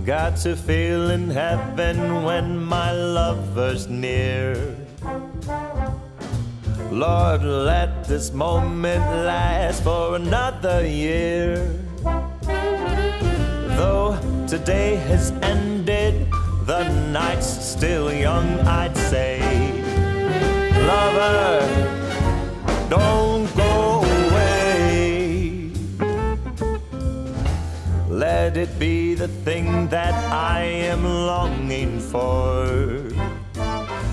Got to feel in heaven when my lover's near. Lord, let this moment last for another year. Though today has ended, the night's still young, I'd say. Lover, don't go away. Let it be the thing that I am longing for.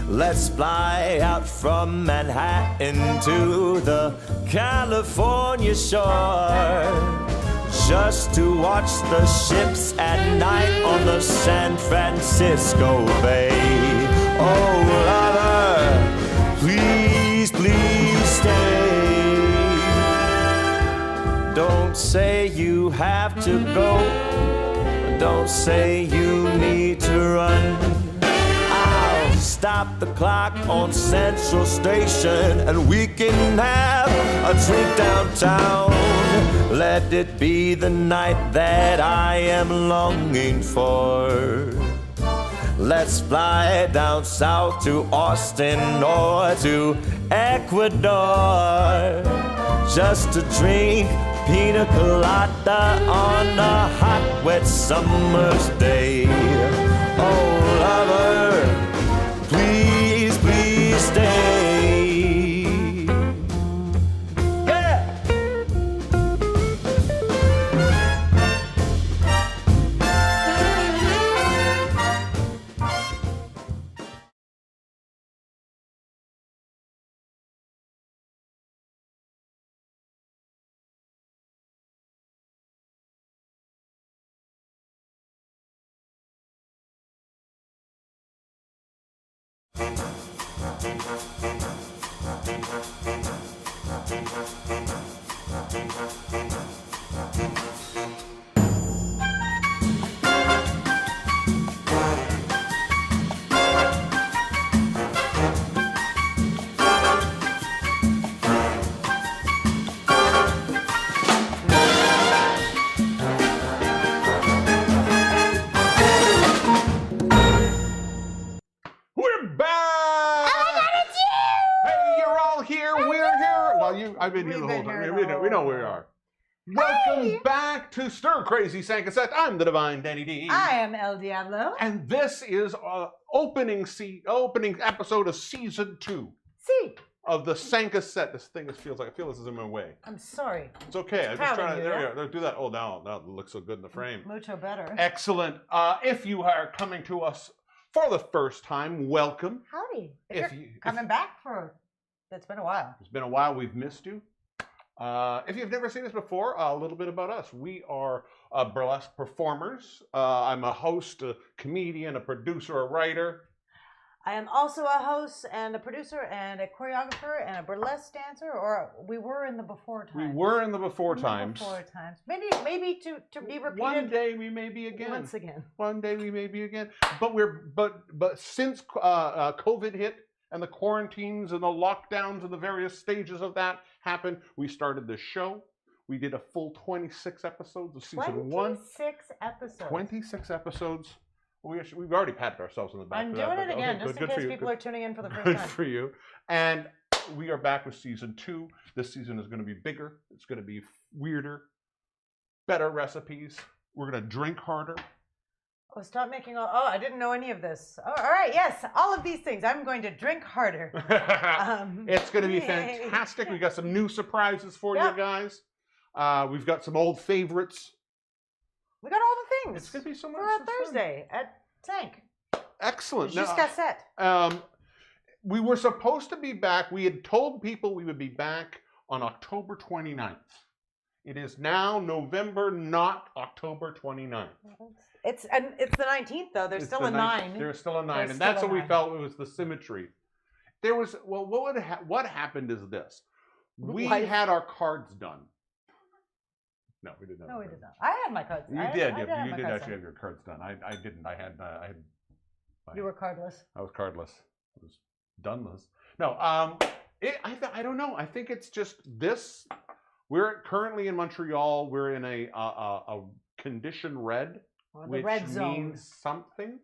Let's fly out from Manhattan to the California shore, just to watch the ships at night on the San Francisco Bay. Oh, lover, please, please stay. Don't say you have to go. Don't say you need to run. I'll stop the clock on Central Station and we can have a drink downtown. Let it be the night that I am longing for. Let's fly down south to Austin or to Ecuador, just to drink pina colada on a hot, wet summer's day. Oh, lover, please, please stay. I've been here the whole time. We know where we are. Welcome back to Stir Crazy Sankaset. I'm the Divine Danny D. I am Elle Diabloe. And this is our opening episode of season 2 of the Sankaset. This thing feels like I feel this is in my way. I'm sorry. It's okay. I'm just trying to there we go. Do that. Oh, now it looks so good in the frame. Mucho better. Excellent. If you are coming to us for the first time, welcome. Howdy. If you're coming back for it's been a while. It's been a while. We've missed you. If you've never seen us before, a little bit about us. We are burlesque performers. I'm a host, a comedian, a producer, a writer. I am also a host and a producer and a choreographer and a burlesque dancer, or we were in the before times. We were in the before times. Maybe to be repeated. One day we may be again. Once again. One day we may be again. But since COVID hit, and the quarantines and the lockdowns and the various stages of that happened, we started this show. We did a full 26 episodes of season 1. 26 episodes. 26 episodes. We've already patted ourselves on the back. I'm doing it again, just in case people are tuning in for the first time. Good for you. And we are back with season 2. This season is going to be bigger. It's going to be weirder. Better recipes. We're going to drink harder. Oh, stop making all... Oh, I didn't know any of this. Oh, all right, yes, all of these things. I'm going to drink harder. It's going to be fantastic. We got some new surprises for you guys. We've got some old favorites. We got all the things. It's going to be so much fun. For Thursday at Sank. Excellent. Jusqu'à 7. We were supposed to be back. We had told people we would be back on October 29th. It is now November, not October 29th. It's the 19th though. There's still a 9. There's still a 9, and that's what we felt it was the symmetry. There was what happened is this: we had our cards done. No, we did not. No, we did not. I had my cards. You did. You did actually have your cards done. I didn't. I had. You were cardless. I was cardless. I was doneless. No. I don't know. I think it's just this. We're currently in Montreal. We're in a condition red. Or the which red zone. means something.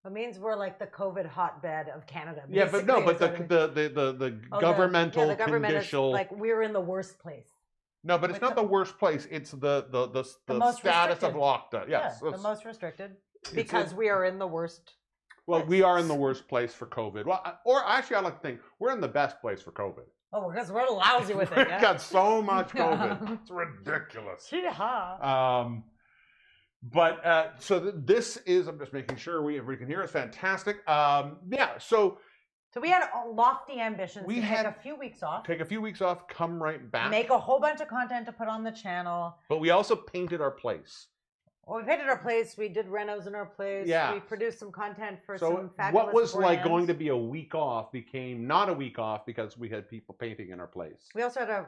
It means we're like the COVID hotbed of Canada. Yeah, but no, but basically, the governmental the government conditional. is like we're in the worst place. No, but it's not the worst place. It's the most status of restricted. lockdown. Yes, Yeah, the most restricted it's- because we are in the worst. well, place. we are in the worst place for COVID. Well, or actually, I like to think we're in the best place for COVID. Oh, because we're lousy with it. We've Yeah? got so much COVID. It's ridiculous. Yeah. But so this is. I'm just making sure everybody can hear. It's fantastic. Yeah. So we had lofty ambitions. We to had- take a few weeks off, take a few weeks off, come right back. make a whole bunch of content to put on the channel. But we also painted our place. Well, we painted our place. We did renos in our place. Yeah. We produced some content for So some fabulous what was like brands. going to be a week off became not a week off because we had people painting in our place. We also had a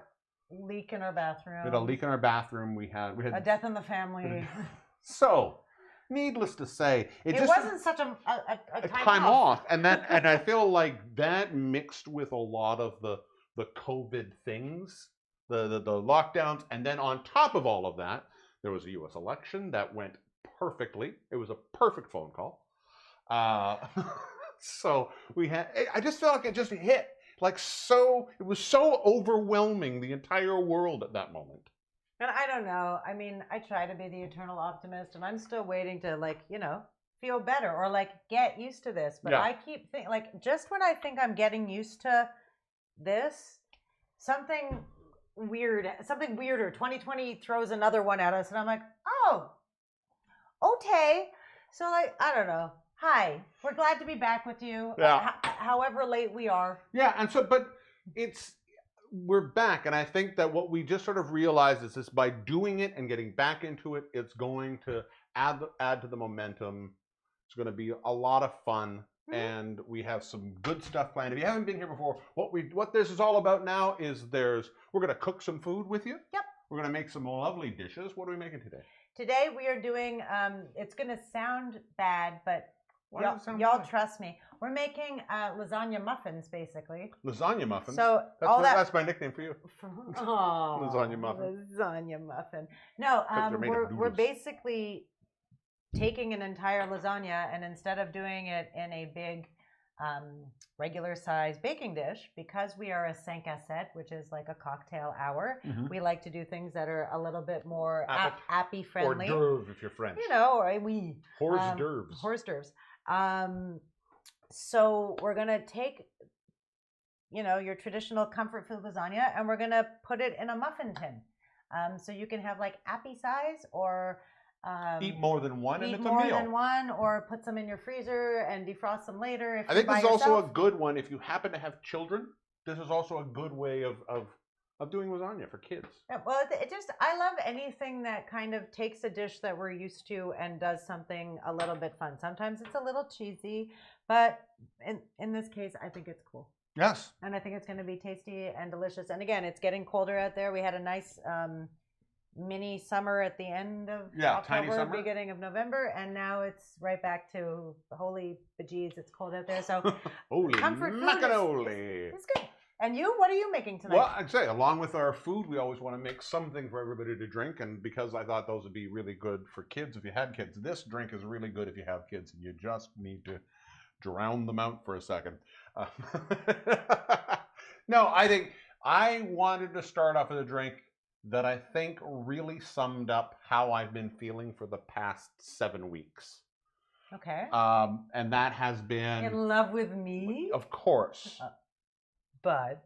leak in our bathroom. We had a leak in our bathroom. We had A death in the family. So, needless to say, It just wasn't such a time off, and I feel like that mixed with a lot of the COVID things, the lockdowns, and then on top of all of that, there was a U.S. election that went perfectly. It was a perfect phone call. So we had. I just felt like it just hit like so. It was so overwhelming the entire world at that moment. And I don't know. I mean, I try to be the eternal optimist, and I'm still waiting to, like, feel better or, like, get used to this. But Yeah. I keep thinking, like, just when I think I'm getting used to this, something weirder. 2020 throws another one at us, and I'm like, oh, okay. So, like, I don't know. Hi, we're glad to be back with you. Yeah. However late we are. Yeah, and so, but we're back, and I think that what we just sort of realized is this: by doing it and getting back into it, it's going to add to the momentum. It's going to be a lot of fun, and we have some good stuff planned. If you haven't been here before, what this is all about now is we're going to cook some food with you. Yep. We're going to make some lovely dishes. What are we making today? Today we are doing. It's going to sound bad, but Why does it sound y'all bad? trust me. We're making lasagna muffins, basically. Lasagna muffins. So that's my nickname for you. Oh, Lasagna muffin. Lasagna muffin. No, 'Cause they're made of we're noodles. basically taking an entire lasagna, and instead of doing it in a big regular size baking dish, because we are a 5 à 7, which is like a cocktail hour, we like to do things that are a little bit more appy friendly. Or d'oeuvre if you're French. Or oui. Hors d'oeuvres. Hors d'oeuvres. So we're gonna take, your traditional comfort food lasagna, and we're gonna put it in a muffin tin. So you can have like appy size, or Eat more than one, and eat it's a more meal. than one, or put some in your freezer and defrost them later. If I think you're this by is also a yourself. good one if you happen to have children. This is also a good way of doing lasagna for kids. Yeah, well, I love anything that kind of takes a dish that we're used to and does something a little bit fun. Sometimes it's a little cheesy, but in this case, I think it's cool. Yes. And I think it's going to be tasty and delicious. And again, it's getting colder out there. We had a nice mini summer at the end of tiny October, summer. beginning of November, and now it's right back to holy bejeez, it's cold out there. So Holy comfort food macaroni. it's good. And you, what are you making tonight? Well, I'd say along with our food, we always want to make something for everybody to drink, and because I thought those would be really good for kids if you had kids, this drink is really good if you have kids, and you just need to drown them out for a second. No, I think I wanted to start off with a drink that I think really summed up how I've been feeling for the past 7 weeks. Okay. And that has been, In love with me? of course, But.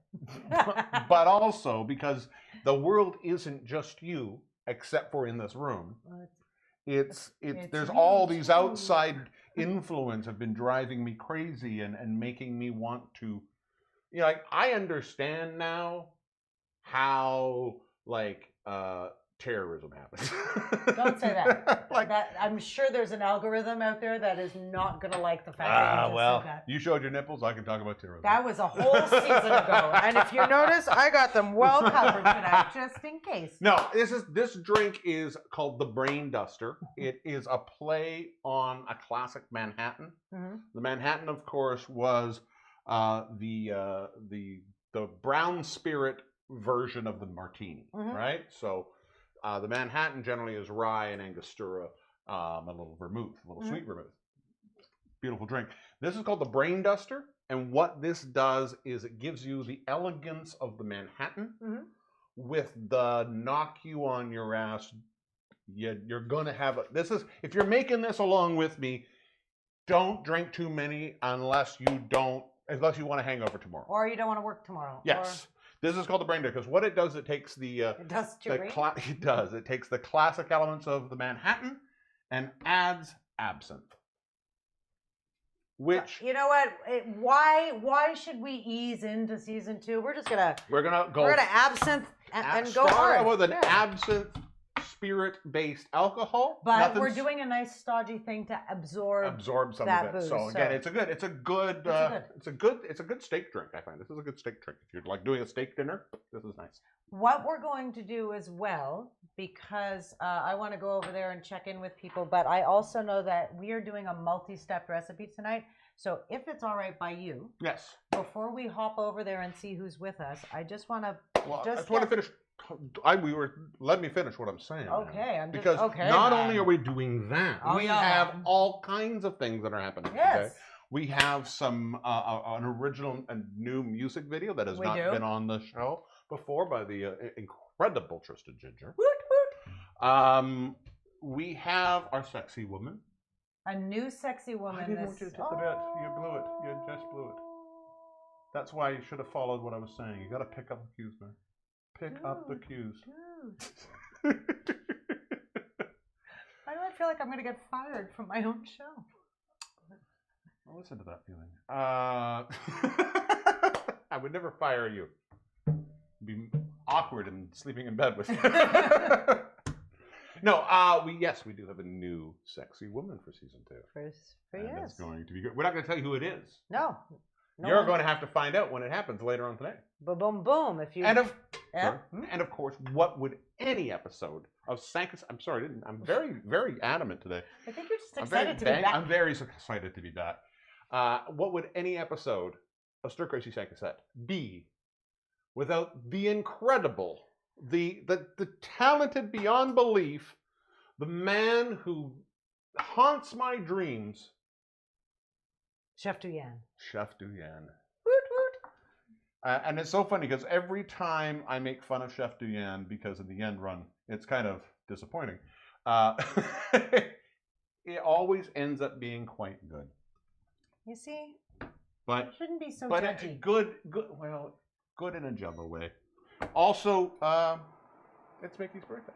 but also because the world isn't just you, except for in this room. It's there's all these outside influence have been driving me crazy and making me want to, like, I understand now how terrorism happens. Don't say that. Like, I'm sure there's an algorithm out there that is not going to like the fact that you just well, said that. you showed your nipples, I can talk about terrorism. That was a whole season ago. And if you notice, I got them well covered tonight, just in case. No, this drink is called the Brain Duster. It is a play on a classic Manhattan. Mm-hmm. The Manhattan, of course, was the brown spirit version of the martini, right? So the Manhattan generally is rye and Angostura. a little vermouth, a little sweet vermouth. Beautiful drink. This is called the Brain Duster, and what this does is it gives you the elegance of the Manhattan with the knock you on your ass. You're gonna have this is if you're making this along with me, don't drink too many unless you want to hangover tomorrow. Or you don't want to work tomorrow. Yes. This is called the Brain Duster because what it does, it takes It does your brain? it takes the classic elements of the Manhattan and adds absinthe. Which you know what? Why should we ease into season 2? We're gonna absinthe and go hard. With an absinthe spirit-based alcohol, but we're doing a nice stodgy thing to absorb some that of it. booze, So again, it's a good steak drink. I find this is a good steak drink. If you're like doing a steak dinner, this is nice. What we're going to do as well, because I want to go over there and check in with people, but I also know that we are doing a multi-step recipe tonight. So if it's all right by you, yes. Before we hop over there and see who's with us, I just want to finish. Let me finish what I'm saying. Okay, not only are we doing that, we have all kinds of things that are happening today. We have some an original and new music video that has not been on the show before by the incredible Tristan Ginger. We have our sexy woman. A new sexy woman. I didn't want you to take the bit. You blew it. You just blew it. That's why you should have followed what I was saying. You got to pick up the cues, man. Pick up the cues. Why do I feel like I'm going to get fired from my own show? I'll listen to that feeling. I would never fire you. It'd be awkward and sleeping in bed with you. No, we do have a new sexy woman for season 2. And it's going to be good. We're not going to tell you who it is. No. You're going to have to find out when it happens later on today. Boom, boom. If you and of course, what would any episode of Sanctus? I'm sorry, I'm very, very adamant today. I think you're just excited to be back. I'm very excited to be back. What would any episode of Stir Crazy Sanctus be without the incredible, the talented beyond belief, the man who haunts my dreams, Chef Duyan. Chef Duyan. Woot woot. And it's so funny because every time I make fun of Chef Duyan, because in the end run, it's kind of disappointing, it always ends up being quite good. You see? But it shouldn't be so but judgy. Good in a jumbo way. Also, it's Mickey's birthday.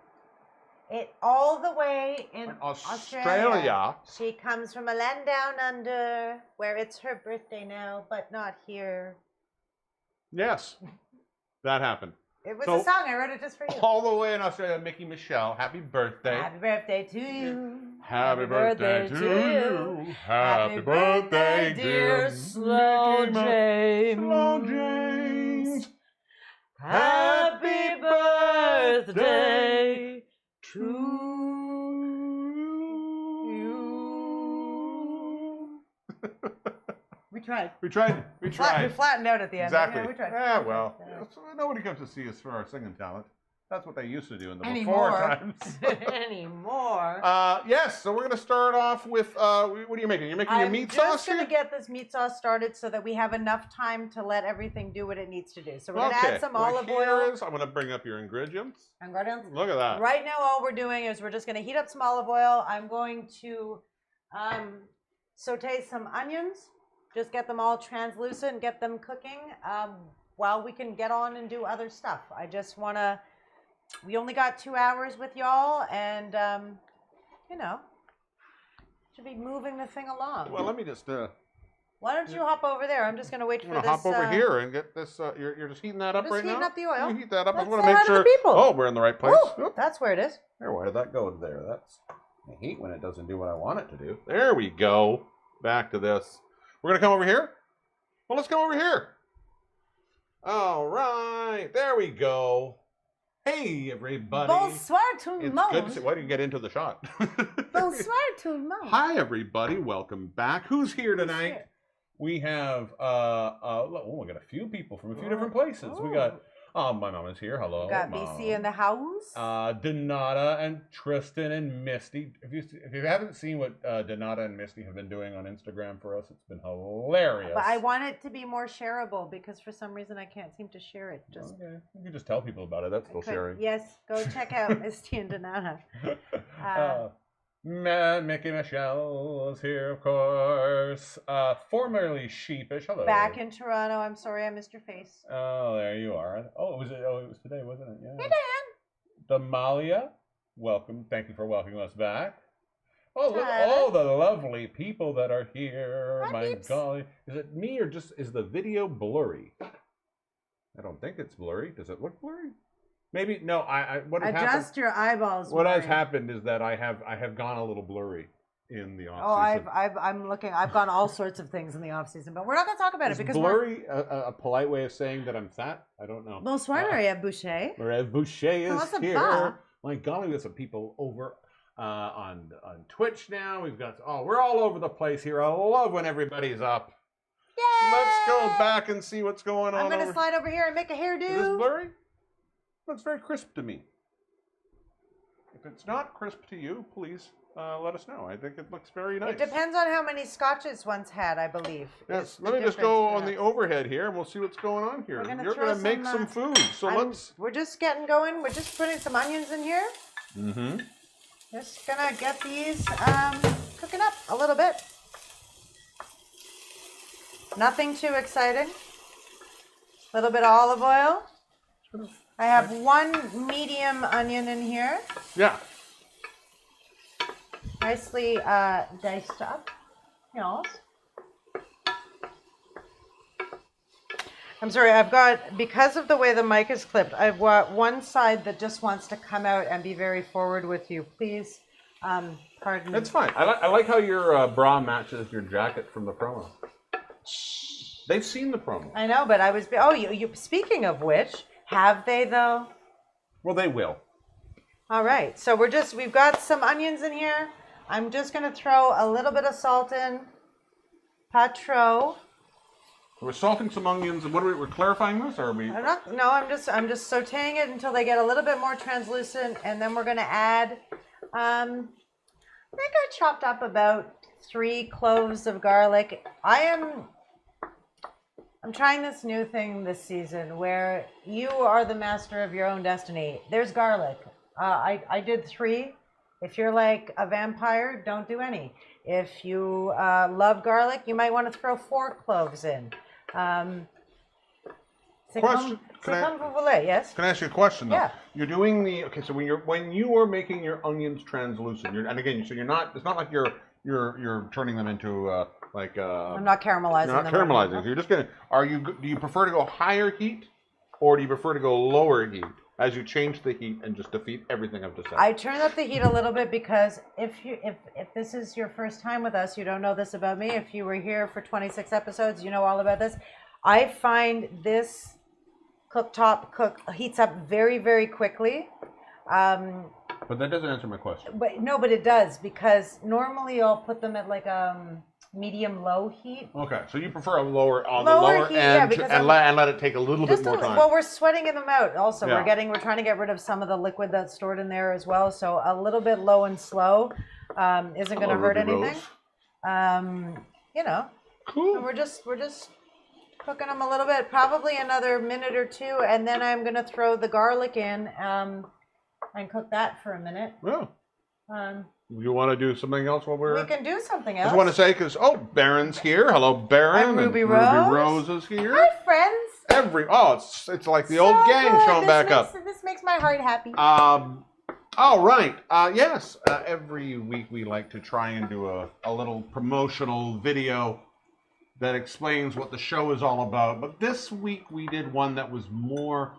All the way in Australia. She comes from a land down under where it's her birthday now, but not here. Yes, that happened. It was a song. I wrote it just for you. All the way in Australia, Mickey Michelle, happy birthday. Happy birthday to you. Happy birthday to you. Happy birthday, dear Slow James. Slow James. Happy birthday to you. We tried. We tried. We flattened out at the end. Exactly. Yeah, we tried. Yeah, well, nobody comes to see us for our singing talent. That's what they used to do in the Anymore. before times. Anymore. Yes, so we're going to start off with, what are you making? You're making your meat sauce I'm just going here? to get this meat sauce started so that we have enough time to let everything do what it needs to do. So we're going to add some olive oil. I'm going to bring up your ingredients. Ingredients? Look at that. Right now, all we're doing is we're just going to heat up some olive oil. I'm going to saute some onions. Just get them all translucent and get them cooking while we can get on and do other stuff. I just want to... We only got 2 hours with y'all, and, should be moving the thing along. Well, let me just... Why don't you hop over there? I'm just going to wait for this... hop over here and get this... You're just heating that up right now? Just heating up the oil. You heat that up. I Let's want to make sure... Oh, we're in the right place. Ooh, that's where it is. There, why did that go there? That's... I hate when it doesn't do what I want it to do. There we go. Back to this. We're going to come over here? Well, let's come over here. All right. There we go. Hey, everybody. Bonsoir tout le monde. It's good to see. Why don't you get into the shot? Bonsoir tout le monde. Hi, everybody. Welcome back. Who's here tonight? We have, we got a few people from a few different places. We got My mom is here. Hello, We got Mom. BC in the house. Donata and Tristan and Misty. If you haven't seen what Donata and Misty have been doing on Instagram for us, it's been hilarious. But I want it to be more shareable because for some reason I can't seem to share it. Just okay. You can just tell people about it. That's still sharing. Yes, go check out Misty and Donata. Mickey Michelle is here, of course. Formerly Sheepish. Hello. Back in Toronto. I'm sorry I missed your face. Oh, there you are. Oh, it was today, wasn't it? Yeah. Hey, Dan. Damalia, welcome. Thank you for welcoming us back. Oh, look at Tyler. all the lovely people that are here. Hi, My peeps. golly. Is it me or just is the video blurry? I don't think it's blurry. Does it look blurry? Maybe no. What has happened? Adjust your eyeballs. What has Maury. happened is that I have gone a little blurry in the off Oh, season. I'm looking. I've gone all sorts of things in the off season, but we're not going to talk about Is it because blurry a polite way of saying that I'm fat? I don't know. Bonsoir, Maria Boucher. Maria Boucher Comment is ça here. va? My golly, we got some people over on Twitch now. We've got we're all over the place here. I love when everybody's up. Yay! Let's go back and see what's going on. I'm going to slide over here and make a hairdo. Is this blurry? Looks very crisp to me. If it's not crisp to you, please let us know. I think it looks very nice. It depends on how many scotches one's had, I believe. Yes, is the let me just difference go for on the us. overhead here, and we'll see what's going on here. We're gonna You're throw going to make some, some food, so let's. We're just getting going. We're just putting some onions in here. Mm-hmm. Just gonna get these cooking up a little bit. Nothing too exciting. A little bit of olive oil. I have one medium onion in here, Yeah. nicely diced up. Yes. I'm sorry, I've got, because of the way the mic is clipped, I've got one side that just wants to come out and be very forward with you. Please, pardon me. That's fine. I like how your bra matches your jacket from the promo. They've seen the promo. I know, but I was, oh, you speaking of which, have they though? Well, they will. All right, so we've got some onions in here. I'm just gonna throw a little bit of salt in. Pas trop. We're salting some onions. What we're clarifying this, or are we? I'm just sauteing it until they get a little bit more translucent, and then we're gonna add. I think I chopped up about 3 cloves of garlic. I'm trying this new thing this season where you are the master of your own destiny. There's garlic. I did 3. If you're like a vampire, don't do any. If you love garlic, you might want to throw 4 cloves in. Question. Yes. Can I ask you a question though? Yeah. You're doing so when you are making your onions translucent, and again, so you're not. It's not like you're turning them into I'm not caramelizing You're not them. caramelizing. So you're just gonna. Do you prefer to go higher heat, or do you prefer to go lower heat as you change the heat and just defeat everything I've just said? I turn up the heat a little bit because if this is your first time with us, you don't know this about me. If you were here for 26 episodes, you know all about this. I find this cooktop heats up very, very quickly. But that doesn't answer my question. But it does, because normally I'll put them at like medium-low heat. Okay, so you prefer a lower the Lower lower heat, end yeah, and let it take a little bit more time. Well, we're sweating them out. Also, Yeah. we're trying to get rid of some of the liquid that's stored in there as well. So a little bit low and slow isn't going to hurt Ruby anything. Rose. Cool. And we're just cooking them a little bit, probably another minute or 2, and then I'm going to throw the garlic in and cook that for a minute. Yeah. You want to do something else while we're? We can do something I else. just want to say because Baron's here. Hello, Baron. I'm Ruby and Rose. Ruby Rose is here. Hi, friends. It's like the old gang showing back up. This makes my heart happy. All right. Yes. Every week we like to try and do a little promotional video that explains what the show is all about. But this week we did one that was more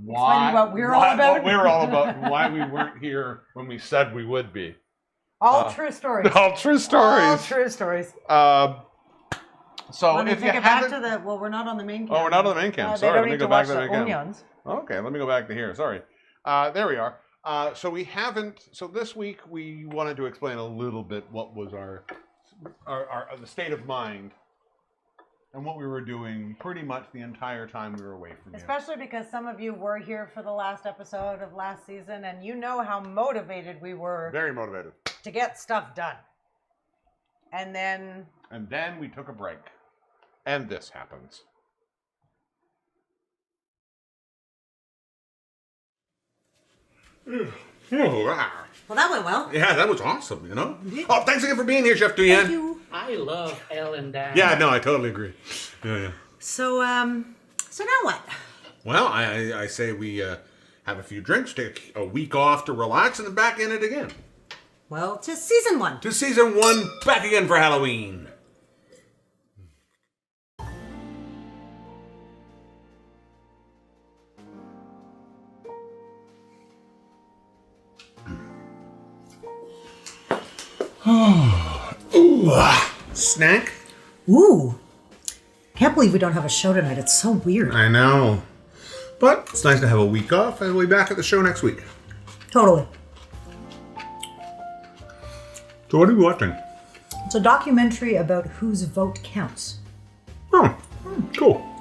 what we're all about. What we're all about, and why we weren't here when we said we would be. All true stories. All true stories. All true stories. So Let me if you take it back haven't, to we're not on the main cam. oh, we're not on the main cam. They Sorry, don't let me need go to back watch to the the main cam. onions. Okay, let me go back to here. Sorry. There we are. So we haven't. So this week we wanted to explain a little bit what was our the state of mind and what we were doing pretty much the entire time we were away from you. Especially because some of you were here for the last episode of last season, and you know how motivated we were. Very motivated. To get stuff done. And then we took a break. And this happens. Oh, wow. well, that went well. Yeah, that was awesome, you know? Oh, thanks again for being here, Chef Duyan. Thank you. I love Elle and Dan. Yeah, no, I totally agree. Yeah. So now what? Well, I say we have a few drinks, take a week off to relax, and then back in it again. Well, to season 1. To season 1, back again for Halloween. Snack? Ooh. Can't believe we don't have a show tonight. It's so weird. I know. But it's nice to have a week off, and we'll be back at the show next week. Totally. So what are we watching? It's a documentary about whose vote counts. Oh, cool.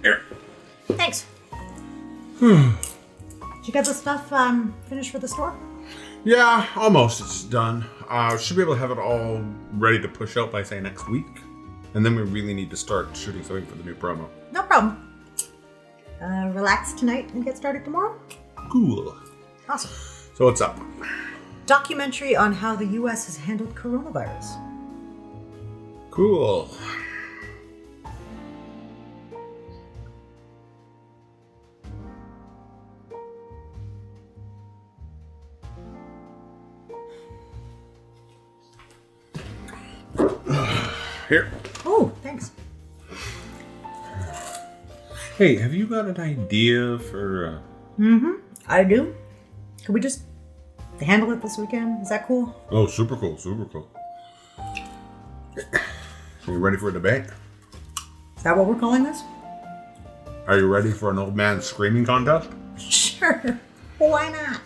Here. Thanks. Did you get the stuff finished for the store? Yeah, almost. It's done. Should be able to have it all ready to push out by, say, next week. And then we really need to start shooting something for the new promo. No problem. Relax tonight and get started tomorrow? Cool. Awesome. So what's up? Documentary on how the U.S. has handled coronavirus. Cool. Here. Oh, thanks. Hey, have you got an idea for... I do. Could we just handle it this weekend? Is that cool? Oh, super cool, super cool. Are you ready for a debate? Is that what we're calling this? Are you ready for an old man screaming contest? Sure. Why not?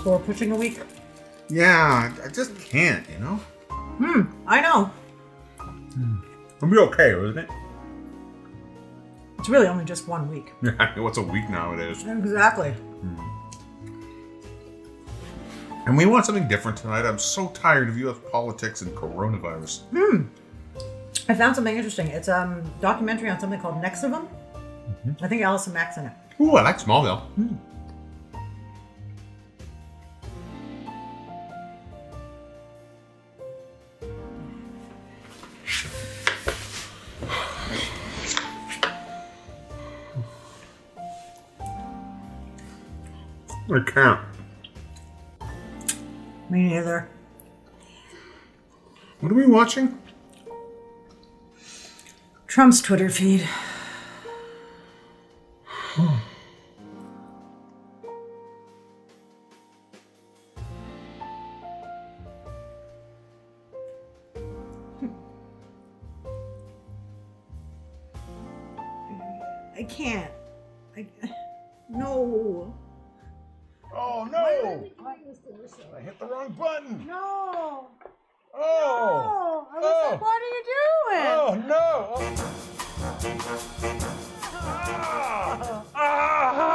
So we're pushing a week? Yeah, I just can't, you know? I know. It'll be okay, isn't it? It's really only just 1 week. Yeah, what's a week nowadays? Exactly. And we want something different tonight. I'm so tired of U.S. politics and coronavirus. I found something interesting. It's a documentary on something called Nexivum. I think Allison Mack's in it. Ooh, I like Smallville. I can't. Me neither. What are we watching? Trump's Twitter feed. I can't. No. Oh no! I hit the wrong button. No. Oh. No. I was like, what are you doing? Oh no!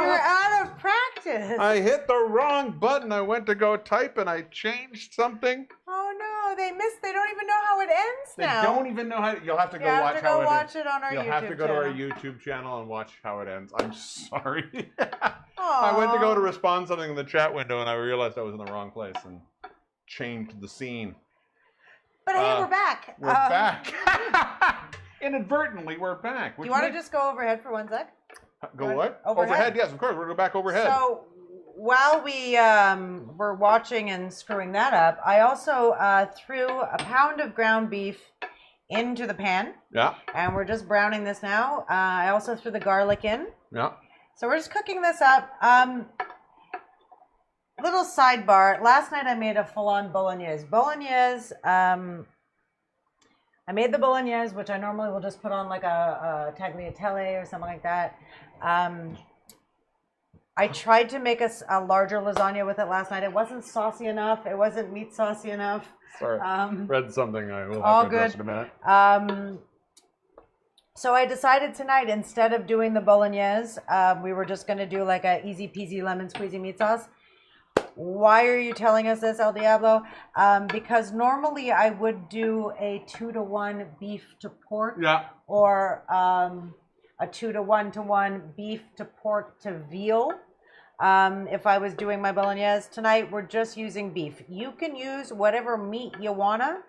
You're out of practice. I hit the wrong button. I went to go type and I changed something. Oh no, they missed. They don't even know how it ends They now. don't even know how. You'll have to go You have watch to go how it watch ends. it on our You'll YouTube have to go to our channel. YouTube channel and watch how it ends. I'm sorry. I went to go to respond something in the chat window and I realized I was in the wrong place and changed the scene. But hey, we're back. We're back. Inadvertently, we're back. Do you want to just go overhead for 1 sec? Go what? Overhead? Yes, of course. We're going to go back overhead. So while we were watching and screwing that up, I also threw a pound of ground beef into the pan. Yeah. And we're just browning this now. I also threw the garlic in. Yeah. So we're just cooking this up. Little sidebar. Last night I made a full-on bolognese. I made the bolognese, which I normally will just put on like a tagliatelle or something like that. I tried to make a larger lasagna with it last night. It wasn't saucy enough. It wasn't meat saucy enough. Sorry. Read something I will all have to address good. in a minute. So I decided tonight, instead of doing the bolognese, we were just going to do like a easy peasy lemon squeezy meat sauce. Why are you telling us this, El Diablo? Because normally I would do a 2-to-1 beef to pork. Yeah. Or a 2-to-1 beef to pork to veal. If I was doing my bolognese tonight, we're just using beef. You can use whatever meat you wanna.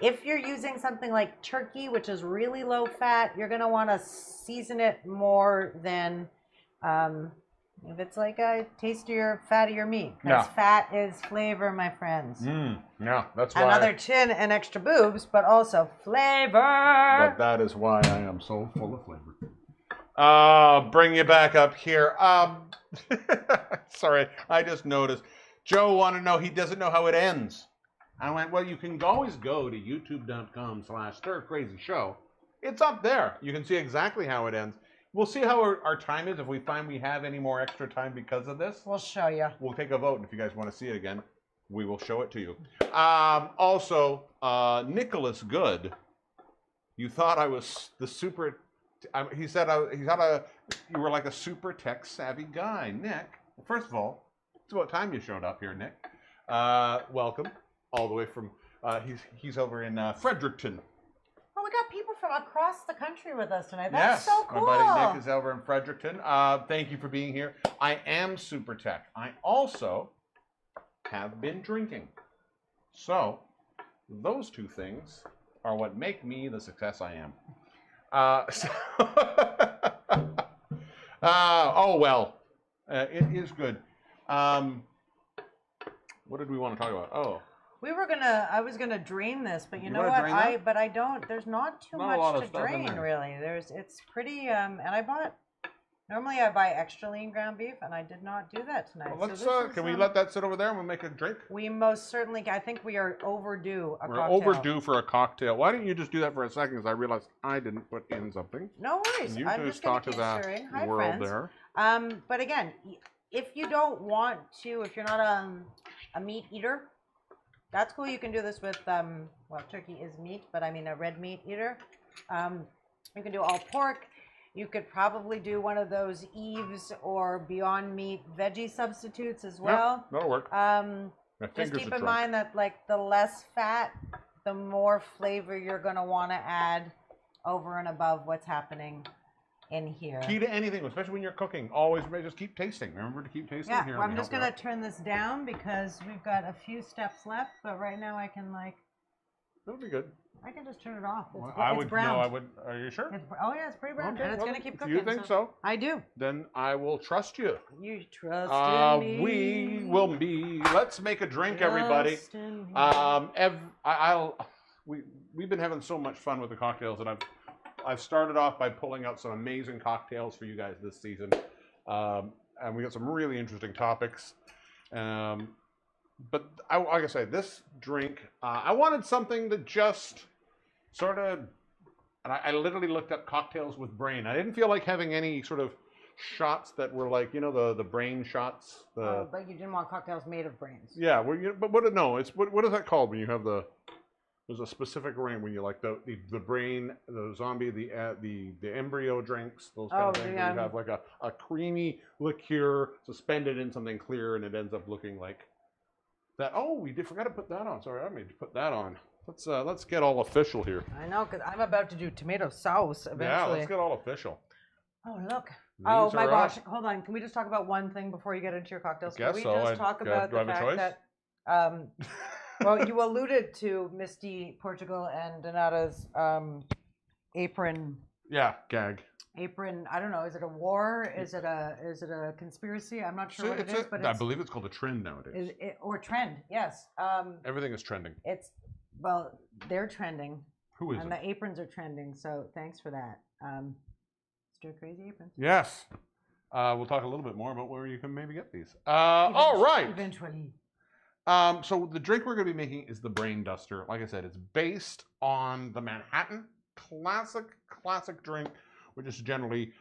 If you're using something like turkey, which is really low fat, you're gonna wanna season it more than if it's like a tastier, fattier meat. Because fat is flavor, my friends. Yeah, that's why. Another chin and extra boobs, but also flavor. But that is why I am so full of flavor. Bring you back up here. Sorry, I just noticed. Joe wanted to know, he doesn't know how it ends. I went, well, you can always go to youtube.com/StirCrazyShow. It's up there. You can see exactly how it ends. We'll see how our time is. If we find we have any more extra time because of this, We'll show you. we'll take a vote. And if you guys want to see it again, we will show it to you. Also, Nicholas Good, you thought I was the super... he said you were like a super tech savvy guy. Nick, well, first of all, it's about time you showed up here, Nick. Welcome, all the way from, he's over in Fredericton. Oh, we got people from across the country with us tonight. That's so cool. My buddy Nick is over in Fredericton. Thank you for being here. I am super tech. I also have been drinking. So, those two things are what make me the success I am. Oh well, it is good. What did we want to talk about? Oh, I was gonna drain this, but you know wanna what? drain that? But I don't. There's not too Not a lot much of to stuff in drain, there. really. It's pretty. And normally I buy extra lean ground beef, and I did not do that tonight. well, let's. So this Can is, we let that sit over there and we'll make a drink? We most certainly. I think we are overdue a We're cocktail. overdue for a cocktail. Why didn't you just do that for a second? Because I realized I didn't put in something. No worries. And you I'm just just gonna talk to keep that stirring. Hi, world friends. there. But again, if you don't want to, if you're not a meat eater, that's cool. You can do this with, well, turkey is meat, but I mean a red meat eater. You can do all pork. You could probably do one of those Eve's or Beyond Meat veggie substitutes as well. Yeah, that'll work. My Just fingers keep are in drunk. mind that like the less fat, the more flavor you're going to want to add over and above what's happening in here. Key to anything, especially when you're cooking, always just keep tasting. Remember to keep tasting. Yeah, Here, well, let I'm me just help going you to turn this down because we've got a few steps left, but right now I can like, That'll be good. I can just turn it off. It's, Well, it's brown. I would. Are you sure? Oh yeah, it's pretty brown, Okay, and it's well, going to keep if cooking. you think so, I do. then I will trust you. You trust in me. We will be. Let's make a drink, everybody. Trust in me. We've been having so much fun with the cocktails, and I've started off by pulling out some amazing cocktails for you guys this season, and we got some really interesting topics. But like I say, this drink, I wanted something that just sort of, and I literally looked up cocktails with brain. I didn't feel like having any sort of shots that were like, you know, the brain shots. Oh, but you didn't want cocktails made of brains. Yeah, well, but no, it's what is that called when you have there's a specific ring when you like the brain, the zombie, the embryo drinks, those kind of things. Where you have like a creamy liqueur suspended in something clear, and it ends up looking like that. Oh, we forgot to put that on. Sorry, I made to put that on. Let's get all official here. I know, because I'm about to do tomato sauce eventually. Yeah, let's get all official. Oh, look. These Oh, my are gosh. up. Hold on. Can we just talk about one thing before you get into your cocktails? Guess Can we so. just talk about do I the have a fact choice? that, well, you alluded to Misty Portugal and Donata's apron Yeah, gag. apron. I don't know. Is it a war? Is it a conspiracy? I'm not sure what it is, but I believe it's called a trend nowadays. Or trend. Yes. Everything is trending. Well, they're trending. Who is and it? the aprons are trending. So thanks for that. Stir crazy aprons. Yes. We'll talk a little bit more about where you can maybe get these. All right. Eventually. So the drink we're going to be making is the Brain Duster. Like I said, it's based on the Manhattan classic drink, which is generally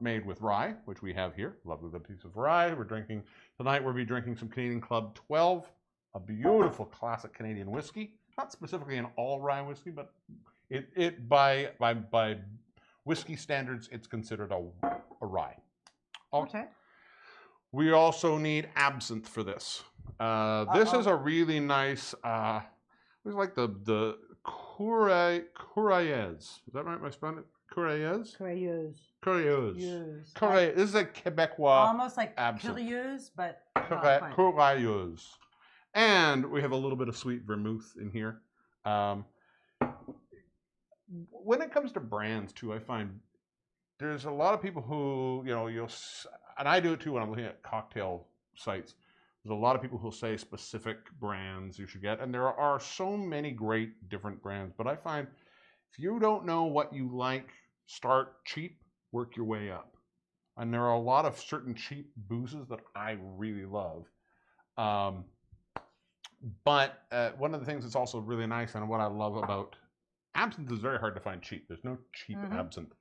made with rye, which we have here. Lovely little piece of rye. We're drinking tonight. We'll be drinking some Canadian Club 12, a beautiful classic Canadian whiskey. Not specifically an all rye whiskey, but it by whiskey standards, it's considered a rye. Okay. We also need absinthe for this. This is a really nice. It was like the Courayez. Is that right? Am I spelling it? Courayez. Courayez. This is a Quebecois. Almost like absinthe. Curieuse, but Courayez. And we have a little bit of sweet vermouth in here. When it comes to brands, too, I find there's a lot of people who, and I do it too when I'm looking at cocktail sites. There's a lot of people who say specific brands you should get, and there are so many great different brands. But I find if you don't know what you like, start cheap, work your way up. And there are a lot of certain cheap boozes that I really love. But one of the things that's also really nice, and what I love about absinthe, is very hard to find cheap. There's no cheap absinthe.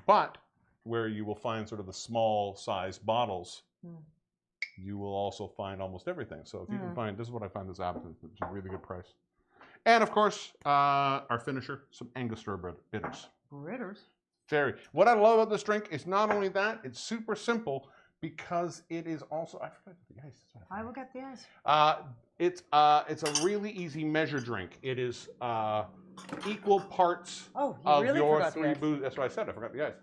But where you will find sort of the small size bottles, you will also find almost everything. So if you can find, this is what I find this absinthe, it's a really good price. And of course, our finisher, some Angostura bitters. What I love about this drink is not only that, it's super simple because it is also, I forgot the ice. I will get the ice. It's a really easy measure drink. It is equal parts of your three booze. That's what I said. I forgot the ice.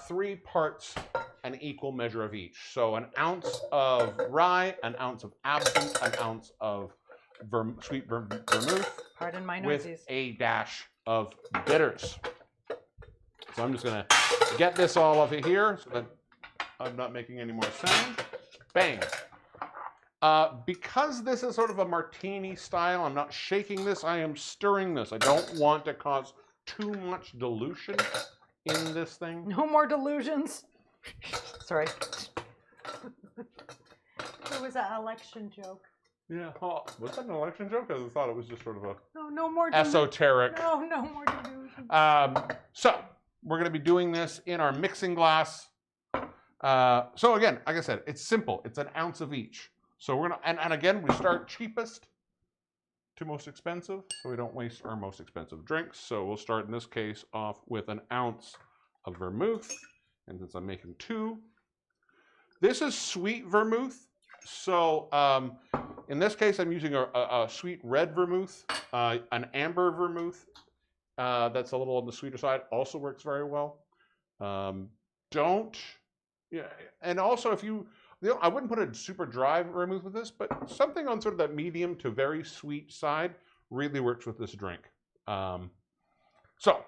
3 parts, an equal measure of each. So an ounce of rye, an ounce of absinthe, an ounce of sweet vermouth. Pardon my with noises. a dash of bitters. So I'm just going to get this all over here so that I'm not making any more sound. Bang. Because this is sort of a martini style, I'm not shaking this, I am stirring this. I don't want to cause too much dilution in this thing. No more delusions. Sorry. It was an election joke. Yeah. Oh, was that an election joke? I thought it was just sort of a no more esoteric. No more delusions. So we're going to be doing this in our mixing glass. So again, like I said, it's simple. It's an ounce of each. So we're gonna, and again, we start cheapest to most expensive, so we don't waste our most expensive drinks. So we'll start in this case off with an ounce of vermouth, and since I'm making 2, this is sweet vermouth. So in this case, I'm using a sweet red vermouth, an amber vermouth that's a little on the sweeter side. Also works very well. And also if you. I wouldn't put a super dry vermouth with this, but something on sort of that medium to very sweet side really works with this drink. So,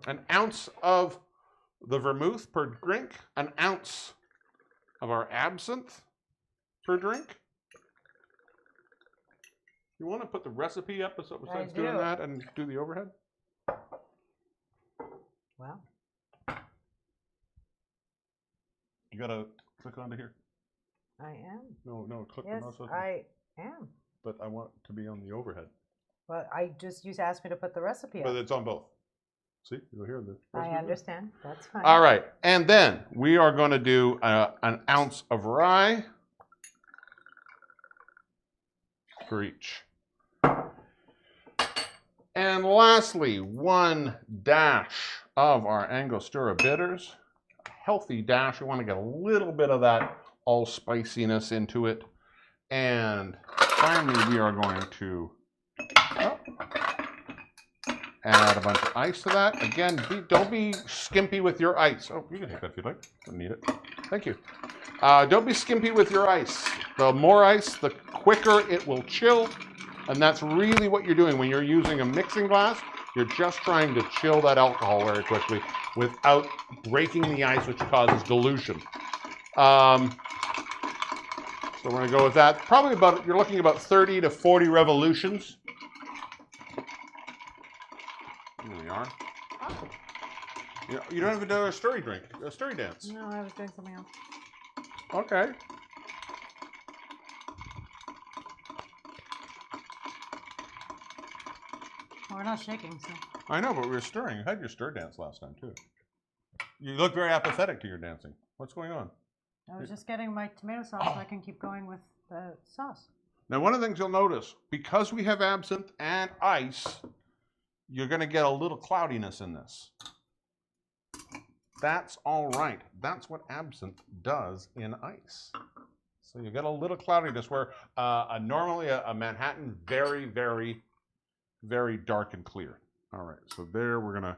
an ounce of the vermouth per drink, an ounce of our absinthe per drink. You want to put the recipe up besides doing that and do the overhead? Wow. You got to click onto here. I am. No, click yes, the mouse. I am. But I want to be on the overhead. But you asked me to put the recipe up. But it's on both. See, you go here. I understand. That's fine. All right, and then we are going to do an ounce of rye for each. And lastly, 1 dash of our Angostura bitters. A healthy dash. We want to get a little bit of that all spiciness into it. And finally, we are going to add a bunch of ice to that. Again, don't be skimpy with your ice. Oh, you can take that if you'd like. Don't need it. Thank you. Don't be skimpy with your ice. The more ice, the quicker it will chill. And that's really what you're doing when you're using a mixing glass. You're just trying to chill that alcohol very quickly without breaking the ice, which causes dilution. So we're going to go with that. Probably about, you're looking about 30 to 40 revolutions. There we are. Oh. You don't have to do a stirry drink, a stirry dance. No, I was doing something else. Okay. Well, we're not shaking, so. I know, but we were stirring. You had your stir dance last time, too. You look very apathetic to your dancing. What's going on? I was just getting my tomato sauce so I can keep going with the sauce. Now, one of the things you'll notice, because we have absinthe and ice, you're going to get a little cloudiness in this. That's all right. That's what absinthe does in ice. So you get a little cloudiness where normally a Manhattan, very, very, very dark and clear. All right, so there we're going to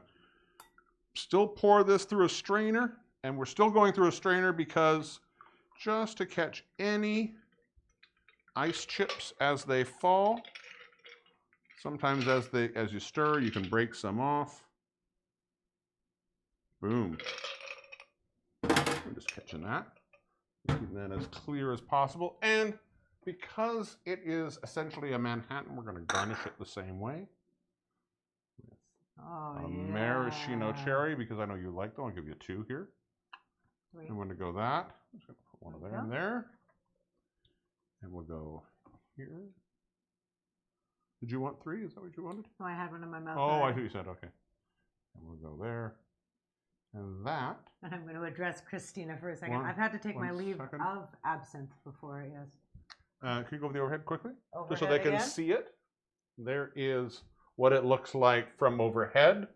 still pour this through a strainer, and we're still going through a strainer because just to catch any ice chips as they fall. Sometimes as you stir, you can break some off. Boom. I'm just catching that. Keeping that as clear as possible. And because it is essentially a Manhattan, we're going to garnish it the same way. Oh, A yeah. maraschino cherry, because I know you like them. I'll give you 2 here. Sweet. I'm going to go that. I'm just going to put one of there and there. And we'll go here. Did you want 3? Is that what you wanted? No, I had one in my mouth. Oh, I already. see you said, okay. And we'll go there. And that. And I'm going to address Christina for a second. One- I've had to take my one leave second. of absinthe before, yes. Can you go over the overhead quickly? Just so Overhead they can again? see it. There is what it looks like from overhead.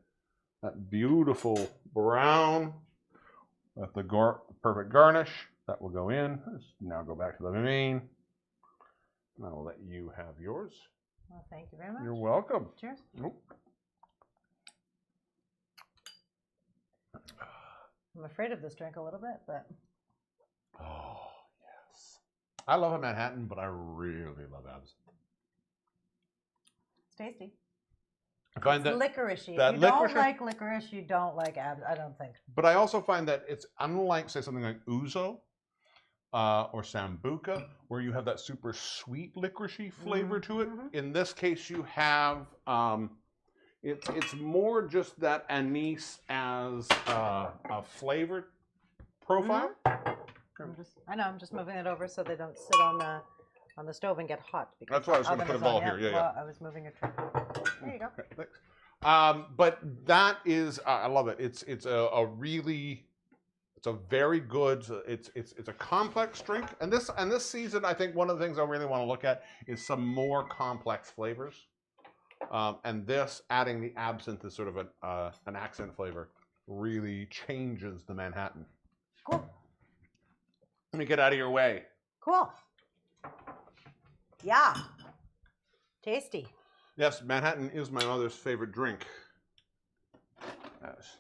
That beautiful brown with the perfect garnish. That will go in. Let's now go back to the main. And I'll let you have yours. Well, thank you very much. You're welcome. Cheers. Nope. I'm afraid of this drink a little bit, but Oh, yes. I love a Manhattan, but I really love absinthe. it's tasty. I find It's that, licoricey. that If you don't licorice- like licorice, you don't like I don't think. but I also find that it's unlike, say, something like Ouzo or Sambuca, where you have that super sweet licoricey flavor to it. Mhm. In this case, you have it's more just that anise as a flavor profile. I'm just moving it over so they don't sit on the stove and get hot. Because That's why I was the gonna oven put is it all on. here. Yeah, well, I was moving it. There you go. Okay, thanks. But that is, I love it. It's a really, it's a very good. It's a complex drink, and this season, I think one of the things I really want to look at is some more complex flavors. And this, adding the absinthe as sort of an accent flavor, really changes the Manhattan. Cool. Let me get out of your way. Cool. Yeah. Tasty. Yes, Manhattan is my mother's favorite drink. Yes.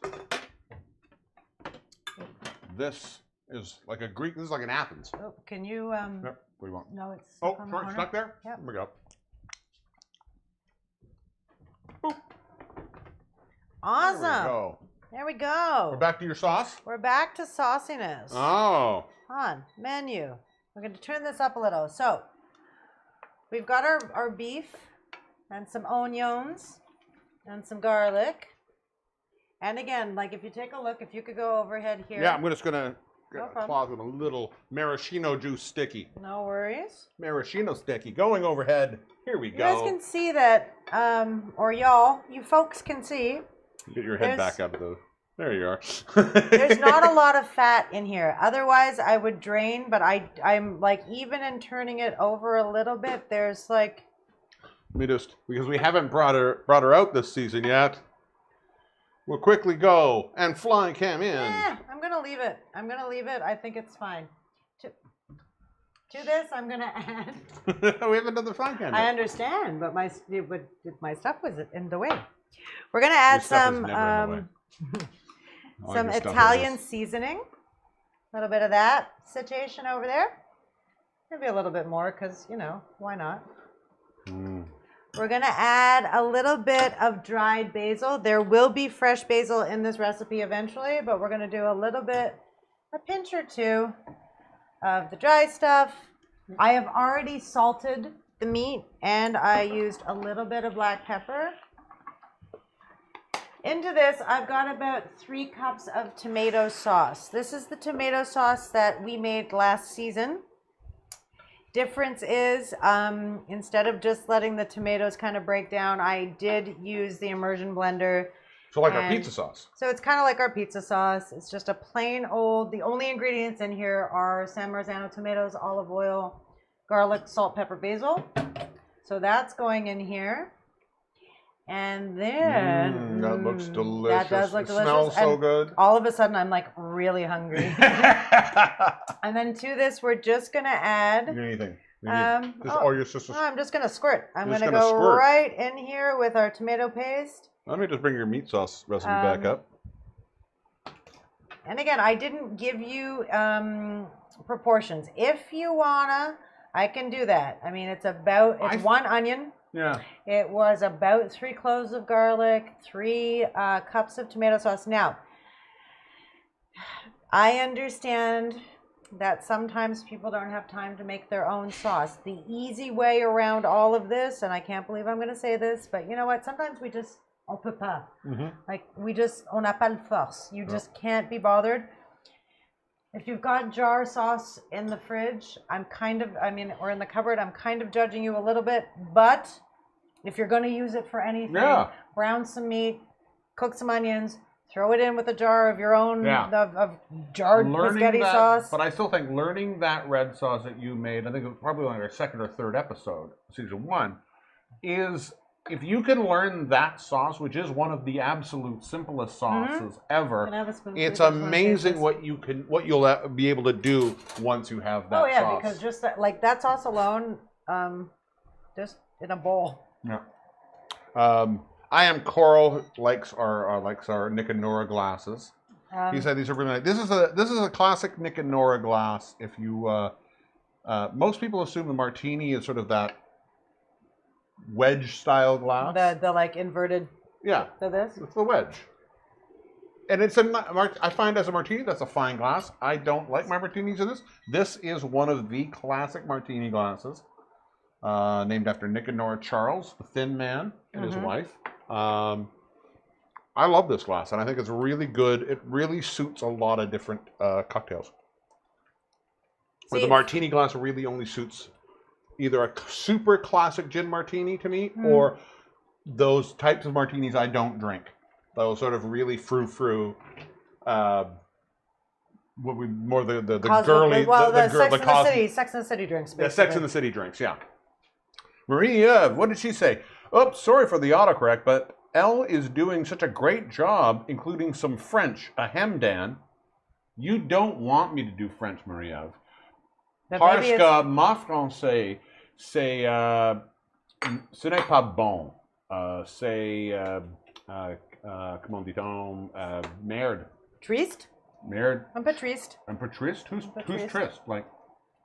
This is like a Greek. This is like an Athens. Oh, can you Yep. What do you want? No, it's Oh, stuck on the sorry, corner. stuck there? Yep. Here we go. Awesome. There we go. There we go. We're back to your sauce. We're back to sauciness. Oh. On menu. We're going to turn this up a little. So we've got our beef and some onions and some garlic. And again, like if you take a look, if you could go overhead here. Yeah, I'm just gonna No get a problem. cloth with a little maraschino juice sticky. No worries. Maraschino sticky going overhead. Here we You go. guys can see that, or y'all, you folks can see, Get your head there's- back out of the. There you are. there's not a lot of fat in here. Otherwise, I would drain, but I'm like, even in turning it over a little bit, there's like, Let me just, because we haven't brought her out this season yet. We'll quickly go and fly cam in. I'm going to leave it. I'm going to leave it. I think it's fine. To this, I'm going to add. We haven't done the fly cam I yet. understand, but my stuff was in the way. We're going to add Your stuff is some never in the way. All some your stuff Italian is. seasoning. A little bit of that situation over there. Maybe a little bit more because, you know, why not? We're going to add a little bit of dried basil. There will be fresh basil in this recipe eventually, but we're going to do a little bit, a pinch or two of the dry stuff. I have already salted the meat and I used a little bit of black pepper. Into this, I've got about 3 cups of tomato sauce. This is the tomato sauce that we made last season. Difference is, instead of just letting the tomatoes kind of break down, I did use the immersion blender. So like our pizza sauce. So it's kind of like our pizza sauce. It's just a plain old, the only ingredients in here are San Marzano tomatoes, olive oil, garlic, salt, pepper, basil. So that's going in here. And then that looks delicious. That does look delicious. Smells so good. All of a sudden, I'm like really hungry. And then to this, we're just gonna add. Anything? I'm just gonna squirt. I'm gonna go right in here with our tomato paste. Let me just bring your meat sauce recipe back up. And again, I didn't give you proportions. If you wanna, I can do that. I mean, it's 1 onion. Yeah. It was about 3 cloves of garlic, 3 cups of tomato sauce. Now, I understand that sometimes people don't have time to make their own sauce. The easy way around all of this, and I can't believe I'm going to say this, but you know what? Sometimes we just, on peut pas. Like, on n'a pas le force. You just can't be bothered. If you've got jar sauce in the fridge, or in the cupboard, I'm kind of judging you a little bit. But if you're going to use it for anything, brown some meat, cook some onions, throw it in with a jar of your own of jarred spaghetti sauce. But I still think learning that red sauce that you made, I think it was probably on our 2nd or 3rd episode, season 1, is if you can learn that sauce, which is one of the absolute simplest sauces ever, it's amazing what you'll be able to do once you have that sauce. Oh yeah, because just that sauce alone, just in a bowl. Yeah. I am Coral, likes our Nick and Nora glasses. He said these are really nice. This is a classic Nick and Nora glass. If you most people assume the martini is sort of that wedge style glass. The like inverted. Yeah. This? It's the wedge. And I find as a martini, that's a fine glass. I don't like my martinis in this. This is one of the classic martini glasses, named after Nick and Nora Charles, the thin man, and his wife. I love this glass, and I think it's really good. It really suits a lot of different cocktails. Where the martini glass really only suits either a super classic gin martini to me, or those types of martinis I don't drink. Those sort of really frou-frou, what we more the girly, Sex and the City drinks. Basically. Yeah, Sex and the City drinks. Yeah. Marie, what did she say? Oh, sorry for the autocorrect, but Elle is doing such a great job, including some French, a hemdan. You don't want me to do French, Marie-Ève. Parce que ma français, c'est ce n'est pas bon. C'est comment dit-on? Merde. Triste? Merde. Un peu triste. Un peu triste? Who's triste? Like,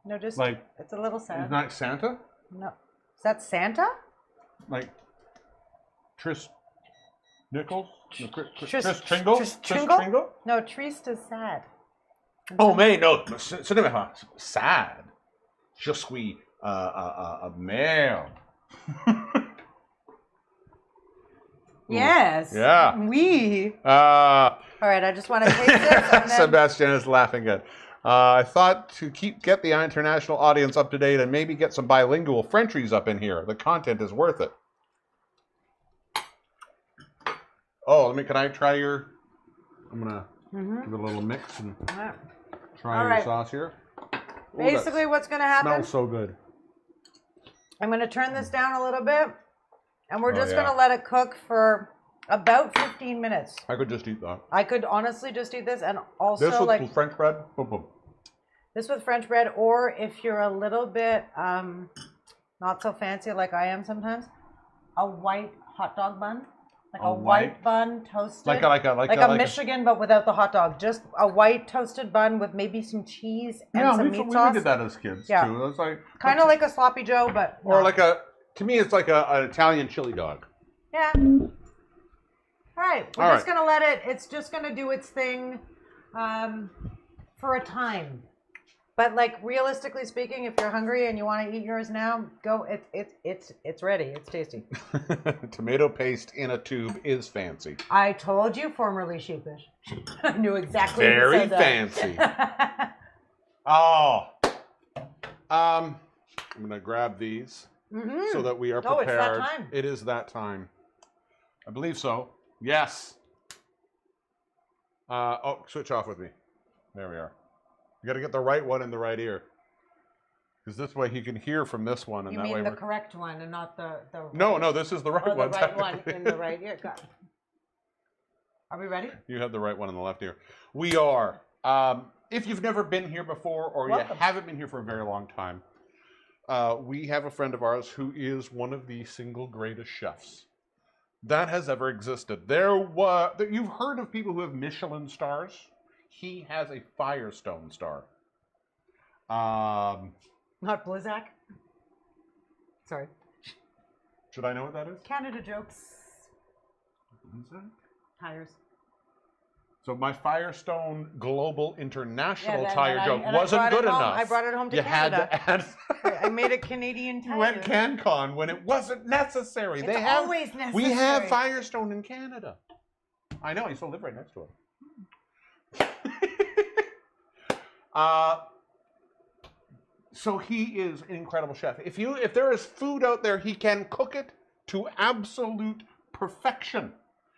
no, just like it's a little sad. It's not Santa? No. Is that Santa? Like Tris Nichols? Tris Tringle? No, triste is sad. Oh, mais no, ce n'est pas sad. Je suis merde. Yes. Yeah. Oui. All right, I just want to taste this. And then... Sebastian is laughing good. I thought to get the international audience up to date and maybe get some bilingual Frenchies up in here. The content is worth it. Oh, can I try your? I'm gonna give it a little mix and try your sauce here. Basically, what's gonna happen? Smells so good. I'm gonna turn this down a little bit, and we're just gonna let it cook for about 15 minutes. I could just eat that. I could honestly just eat this, and also this with French bread. Boom, boom. This with French bread, or if you're a little bit not so fancy like I am sometimes, a white hot dog bun. Like a white bun toasted. Like a Michigan, but without the hot dog. Just a white toasted bun with maybe some cheese and some meat sauce. We did that as kids too. It was like kind of like a sloppy Joe, but or like a To me, it's like an Italian chili dog. Yeah. All right. We're All just right. going to let it, it's just going to do its thing for a time. But like realistically speaking, if you're hungry and you want to eat yours now, go. It's ready. It's tasty. Tomato paste in a tube is fancy. I told you, formerly sheepish. I knew exactly. Very who said that. fancy. Oh. I'm gonna grab these so that we are Oh, prepared. it's that time. It is that time. I believe so. Yes. Switch off with me. There we are. You got to get the right one in the right ear, because this way he can hear from this one, and You that way mean the we're... correct one and not the No, this is the right the one. right one technically. in the right ear. Got it. Are we ready? You have the right one in the left ear. We are. If you've never been here before, or Welcome. you haven't been here for a very long time, we have a friend of ours who is one of the single greatest chefs that has ever existed. You've heard of people who have Michelin stars. He has a Firestone star. Not Blizzak. Sorry. Should I know what that is? Canada jokes. Blizzak? Tires. So my Firestone Global International Yeah, tire joke and I wasn't brought it good home. enough. I brought it home to you Canada. had to add. I made a Canadian You tire. went CanCon when it wasn't necessary. It's They have. always necessary. We have Firestone in Canada. I know. You still live right next to it. So he is an incredible chef. If there is food out there, he can cook it to absolute perfection.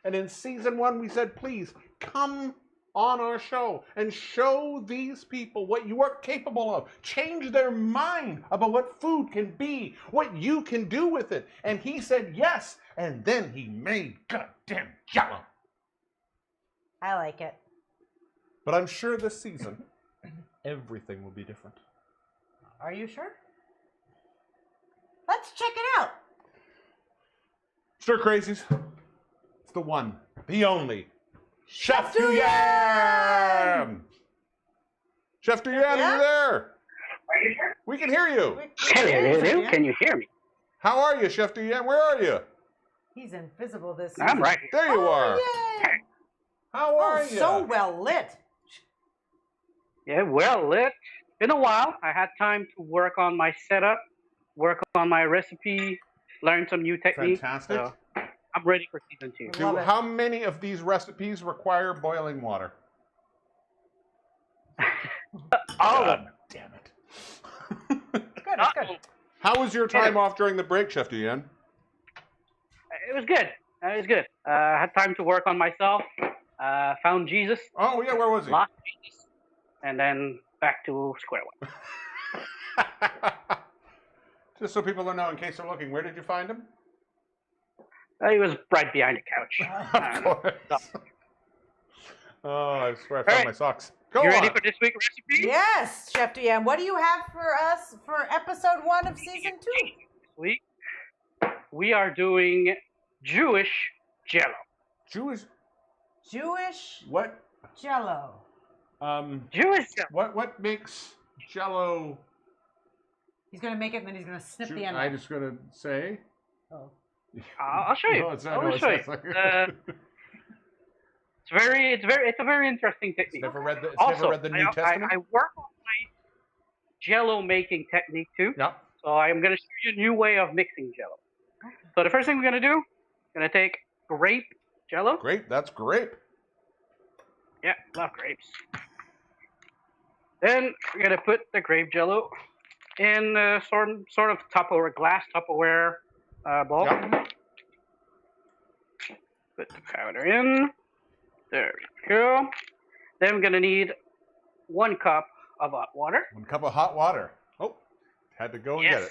And in season 1, we said, please come on our show and show these people what you are capable of. Change their mind about what food can be, what you can do with it. And he said yes, and then he made goddamn Jello. I like it. But I'm sure this season, everything will be different. Are you sure? Let's check it out. Stir Crazies, it's the one, the only, Chef Duyam! Duyam! Chef Duyam, are you there? We can hear you. Hello, can you hear me? How are you, Chef Duyam? Where are you? He's invisible this season. I'm right here. There you are. Yay! How are you? So well lit. Yeah, well lit. Been a while. I had time to work on my setup, work on my recipe, learn some new techniques. Fantastic. So I'm ready for season 2. Love it. How many of these recipes require boiling water? All of them. Damn it. It's good. It's good. How was your time off during the break, Chef Duyam? It was good. It was good. I had time to work on myself. Found Jesus, Oh, yeah, where was he? lost Jesus, and then back to square one. Just so people don't know, in case they're looking, where did you find him? He was right behind the couch. Of course. Oh, I swear I found All right. my socks. Go You on. ready for this week's recipe? Yes, Chef Duyam. What do you have for us for episode 1 of season 2? This week, we are doing Jewish Jello. Jewish. Jewish What? Jello. Jewish Jello. What makes Jello? He's gonna make it, and then he's gonna snip the end. I'm off. just gonna say. Oh. I'll show you. No, it's not. I'll No, show you. it's not. It's a very interesting technique. Never read the. It's Also, never read the New Testament. I work on my Jello making technique too. Yeah. So I'm going to show you a new way of mixing Jello. So the first thing we're going to do, going to take grape Jello. Great. That's grape. Yeah, love grapes. Then we're going to put the grape Jello in a sort of Tupperware, glass Tupperware bowl. Yeah. Put the powder in. There we go. Then we're going to need 1 cup of hot water. 1 cup of hot water. Oh, had to go and get it.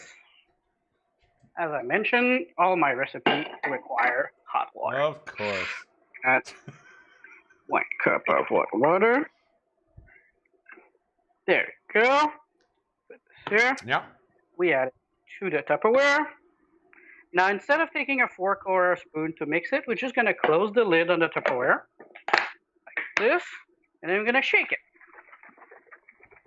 As I mentioned, all my recipes require hot water. Of course. That's 1 cup of hot water. There we go. Put this here. Yeah. We add it to the Tupperware. Now, instead of taking a fork or a spoon to mix it, we're just going to close the lid on the Tupperware like this, and then we're going to shake it.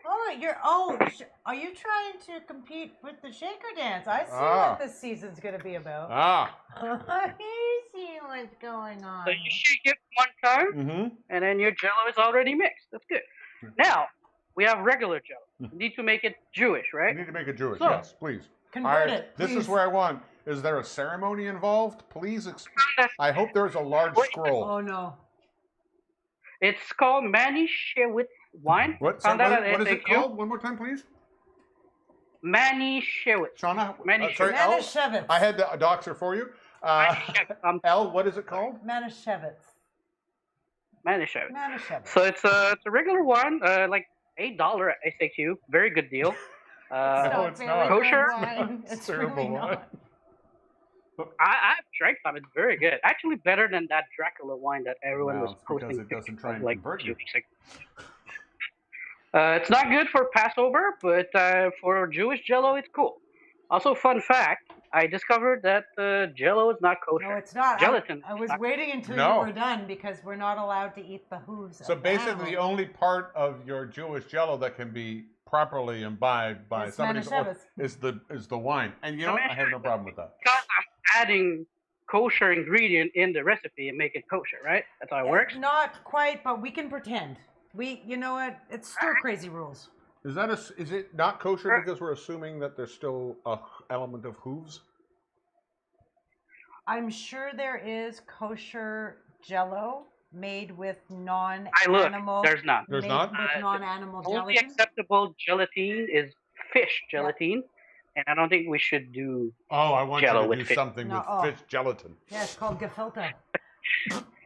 Are you trying to compete with the shaker dance? I see Ah. what this season's gonna be about. Ah. I see what's going on. So you shake it one time, Mm-hmm. and then your Jello is already mixed. That's good. Now we have regular Jello. We need to make it Jewish, You right? need to make it Jewish. So- Yes, please. Convert it. This is please. where I want. Is there a ceremony involved? Please. I hope there's a large scroll. Oh no. It's called Manischewitz wine. What? Found Sorry, that at what is it FAQ. called? One more time, please. Manischewitz. Shauna. Manischewitz. Sorry, Elle. Manischewitz. I had the doxer for you. Manischewitz. Elle, what is it called? Manischewitz. Manischewitz. Manischewitz. So it's a regular one, like $8 at SAQ. Very good deal. No, it's very not. good Kosher? wine. It's It's terrible really wine. not. I've drank some. It's very good. Actually, better than that Dracula wine that everyone Well, was it's because posting. it doesn't try and like convert you. 2 weeks ago. It's not good for Passover, but for Jewish Jello, it's cool. Also, fun fact: I discovered that Jello is not kosher. No, it's not. Gelatin. I was Not- waiting until No. you were done because we're not allowed to eat the hooves. So of basically, the animals. only part of your Jewish Jello that can be properly imbibed by It's somebody Manischewitz. is the wine. And you know what? I have no problem with that. Because I'm adding kosher ingredient in the recipe and make it kosher, right? That's how it works. Not quite, but we can pretend. You know what? It's still crazy rules. Is it not kosher because we're assuming that there's still a element of hooves? I'm sure there is kosher Jello made with I non-animal. look. There's none. There's made not? with non-animal Only gelatin. acceptable gelatine is fish gelatine, and I don't think we should do. Oh, I want Jello you with to do fish. something No, with oh. fish gelatin. Yeah, it's called gefilte.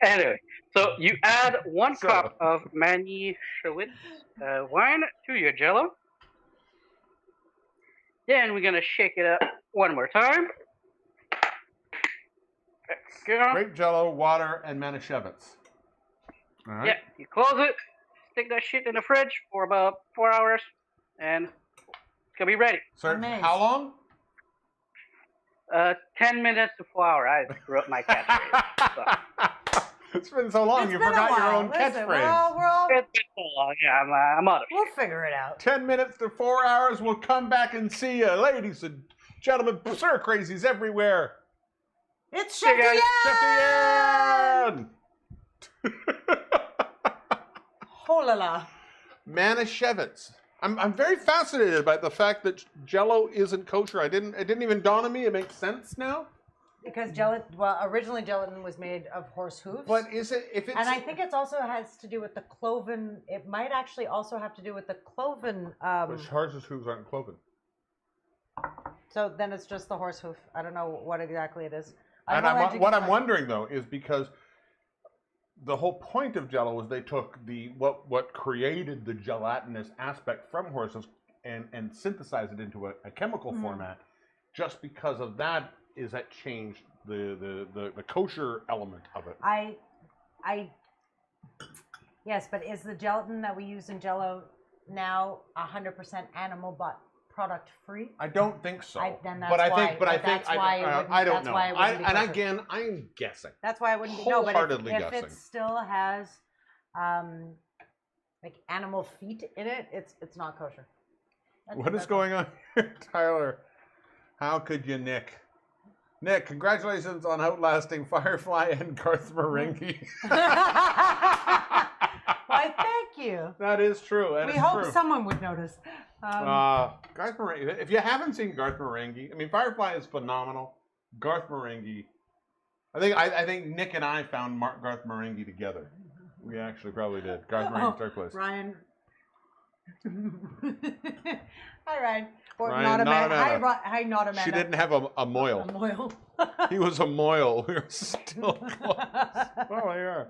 Anyway, so you add 1 So- cup of Manischewitz wine to your Jello. Then we're gonna shake it up one more time. There we go. Grape Jello, water, and Manischewitz. All right. Yeah, you close it, stick that shit in the fridge for about 4 hours, and it's gonna be ready. So Amazing. how long? 10 minutes to 4 hours. I screw up my catchphrase. So. It's been so long, It's you been a forgot your while. own Listen, catchphrase. we're all It's been so long. Yeah, I'm out of we'll figure it out. 10 minutes to 4 hours, we'll come back and see you. Ladies and gentlemen, sir crazies everywhere. It's Hey, Chef guys. Dion! Chef Oh la la. Manischewitz. I'm very fascinated by the fact that Jello isn't kosher. It didn't even dawn on me. It makes sense now. Because originally gelatin was made of horse hooves. But is it if it's And I think it also has to do with the cloven. It might actually also have to do with the cloven. Which horses' hooves aren't cloven. So then it's just the horse hoof. I don't know what exactly it is. And I'll let you what get I'm back. wondering though is because the whole point of Jello was they took what created the gelatinous aspect from horses and synthesized it into a chemical format. Just because of that, is that changed the kosher element of it? Yes, but is the gelatin that we use in Jello now 100% animal product free? I don't think so. Then that's but I why- think, but I but think that's why it wouldn't- I don't that's know. why it wouldn't be And kosher. again, I'm guessing. That's why I wouldn't be. No, but Wholeheartedly if guessing. it still has like animal feet in it, it's not kosher. What is going on here, Tyler? How could you, Nick? Nick, congratulations on outlasting Firefly and Garth Marenghi. Why, thank you. That is true. That We is hope true. someone would notice. Garth Marenghi. If you haven't seen Garth Marenghi, I mean, Firefly is phenomenal. Garth Marenghi. I think Nick and I found Garth Marenghi together. We actually probably did. Garth Marenghi's Dark Place. Ryan. Hi, Ryan. Or Ryan, not not Amanda. Amanda. Hi, not Amanda. She didn't have a moil. A moil. He was a moil. We were still close. Oh, yeah.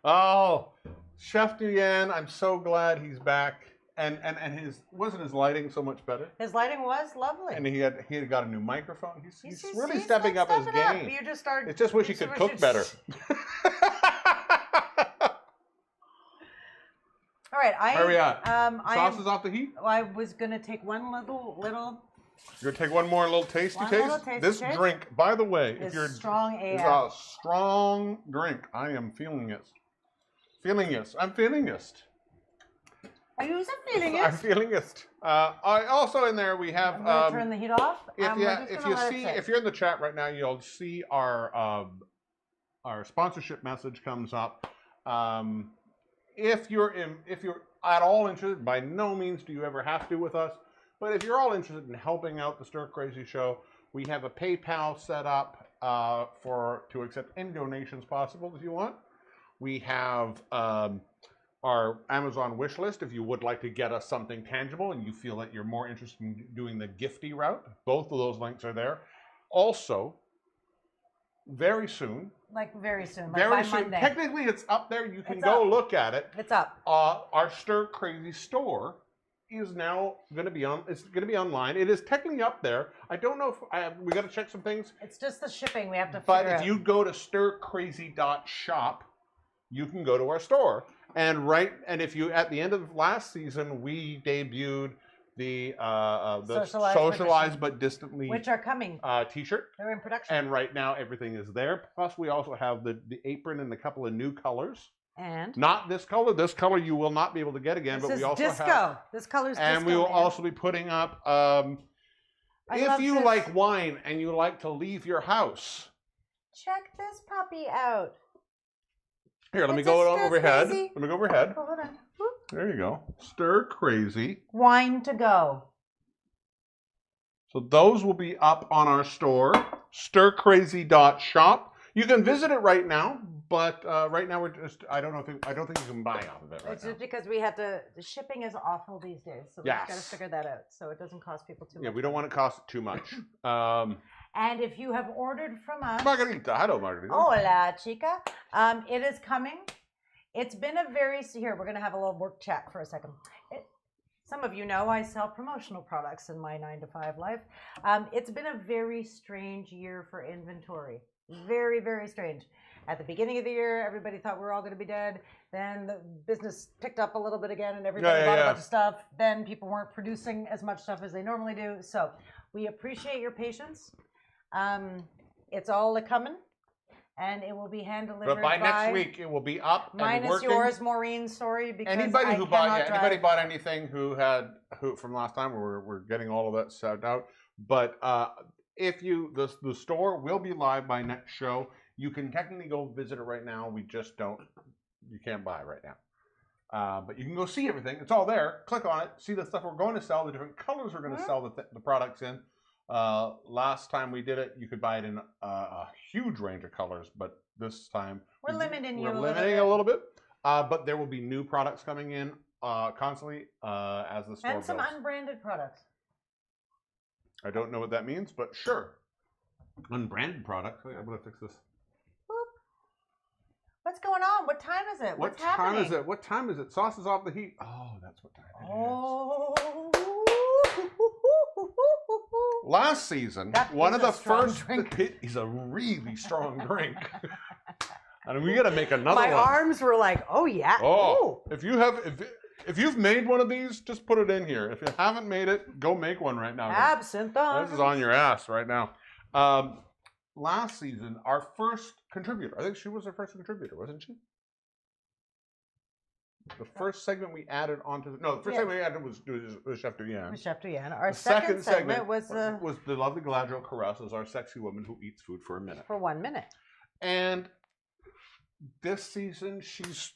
Oh, Chef Dion, I'm so glad he's back. And wasn't his lighting so much better? His lighting was lovely. And he had got a new microphone. He's really he's stepping up his stepping game. You just start. It's just wish he could cook better. All right, Where are we at? Sauce is off the heat. I was gonna take one little. You're gonna take one more little tasty One taste. little tasty This taste. drink, by the way, if Is you're strong is AF. a strong drink. I am feeling it. I'm feeling it. Are you feeling it? I'm feeling it. I also in there we have. I'm gonna turn the heat off. If We're just if gonna you let it see sit. if you're in the chat right now, you'll see our sponsorship message comes up. If you're at all interested, by no means do you ever have to with us, but if you're all interested in helping out the Stir Crazy Show, we have a PayPal set up to accept any donations possible if you want. We have our Amazon wish list if you would like to get us something tangible and you feel that you're more interested in doing the gifty route. Both of those links are there. Also, very soon. Like very soon. Like Very by soon. Monday. Technically, it's up there. You can It's go up. look at it. It's up. Our Stir Crazy store is now going to be on. It's going to be online. It is technically up there. I don't know if we got to check some things. It's just the shipping we have to But figure if out. you go to stircrazy.shop, you can go to our store. And if you at the end of last season, we debuted the socialized but distantly which are coming. T-shirt. They're in production. And right now everything is there. Plus we also have the apron and a couple of new colors. And Not this color. This color you will not be able to get again. this but is we also disco. have. This color's And disco. we will man. also be putting up. I If love you this. like wine and you like to leave your house. Check this puppy out. Here, let me It's go a Stir overhead. Crazy. Let me go overhead. Oh, hold on. Whoop. There you go. Stir Crazy. Wine to go. So those will be up on our store, stircrazy.shop. You can visit it right now, but right now I don't think you can buy off of it right It's now. just because the shipping is awful these days, so we just got to Yes. figure that out so it doesn't cost people too Yeah, much. we don't want it to cost too much. And if you have ordered from us, Margarita, hello Margarita. hola chica, it is coming. It's been a very here. We're gonna have a little work chat for a second. Some of you know I sell promotional products in my 9-to-5 life. It's been a very strange year for inventory. Very, very strange. At the beginning of the year, everybody thought we were all going to be dead. Then the business picked up a little bit again and everybody bought a bunch of stuff. Then people weren't producing as much stuff as they normally do. So we appreciate your patience. It's all a-coming. And it will be hand-delivered But by next week, it will be up and minus working. yours, Maureen, sorry, because Anybody I who cannot drive. anybody bought anything who from last time, we're getting all of that set out. But if the store will be live by next show. You can technically go visit it right now. You can't buy it right now. But you can go see everything. It's all there. Click on it. See the stuff we're going to sell, the different colors we're going to sell the products in. Last time we did it, you could buy it in a huge range of colors, but this time We're limiting you a little limiting bit. a little bit. But there will be new products coming in constantly as the store And some builds. unbranded products. I don't know what that means, but sure. Unbranded products. I'm going to fix this. What's going on? What time is it? What What's time happening? is it? What time is it? Sauce is off the heat. Oh, that's what time it is. Oh. Last season, That one is of the a strong first drink. it is a really strong drink. And we got to make another My one. arms were like, oh yeah. Oh, if you've made one of these, just put it in here. If you haven't made it, go make one right now. Absinthe. This is on your ass right now. Last season, our first contributor. I think she was our first contributor, wasn't she? The first segment we added onto the first segment we added was Chef Diane. Chef Diane. Our The second segment was the lovely Galadriel Caress as our sexy woman who eats food for a minute. for 1 minute. And this season, she's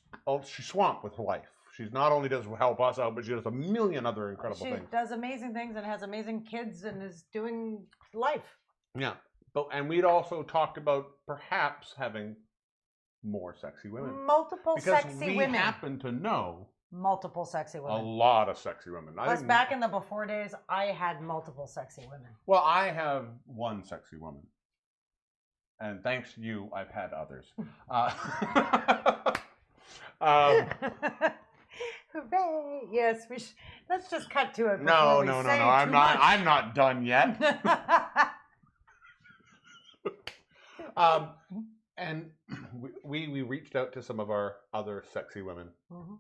swamped with life. She's not only does help us out, but she does a million other incredible She things. does amazing things and has amazing kids and is doing life. Yeah, and we'd also talked about perhaps having more sexy women Multiple because sexy we women. happen to know Multiple sexy a women. lot of sexy women. Plus, back in the before days, I had multiple sexy women. Well, I have one sexy woman. And thanks to you, I've had others. Hooray! Yes, let's just cut to it. No. before we say I'm too not. much. I'm not done yet. And we reached out to some of our other sexy women, Mhm.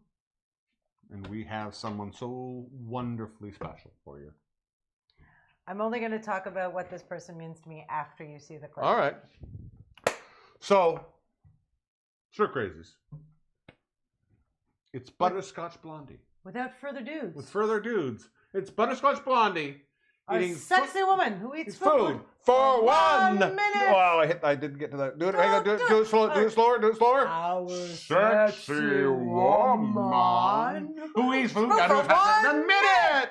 and we have someone so wonderfully special for you. I'm only going to talk about what this person means to me after you see the clip. All right. So, Stir Crazies. It's butterscotch blondie. Without further dudes. With further dudes, it's Butterscotch Blondie A eating sexy woman who eats food for 1 minute. Wow, I didn't get to that. Do it. Hang on. Do it slow. Do it slower. Do it slower. Our Sexy woman who eats food for down to a 1 minute.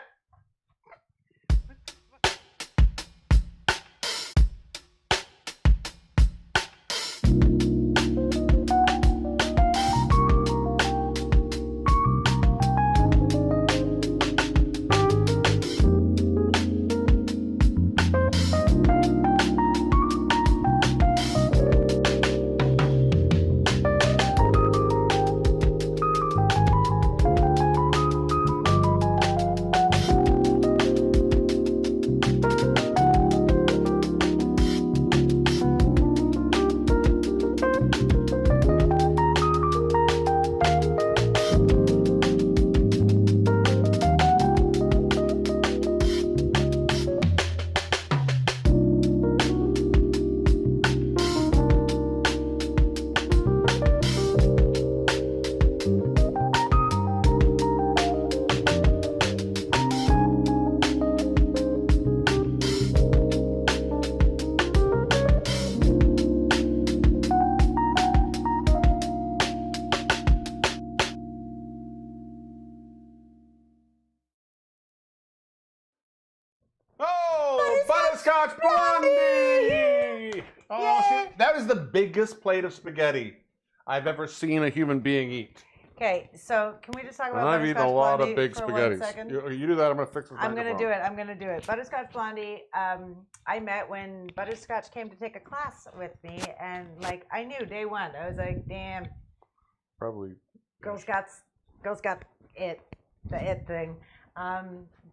Oh, Butterscotch Blondie! Oh, see, that was the biggest plate of spaghetti I've ever seen a human being eat. Okay, so can we just talk about I've Butterscotch eaten a lot Blondie of big for 1 spaghettis. second? You do that, I'm going to fix this I'm gonna do microphone. it. I'm gonna do it. Butterscotch Blondie. I met when Butterscotch came to take a class with me, and like I knew day one. I was like, damn, Probably. girls got it, the it thing.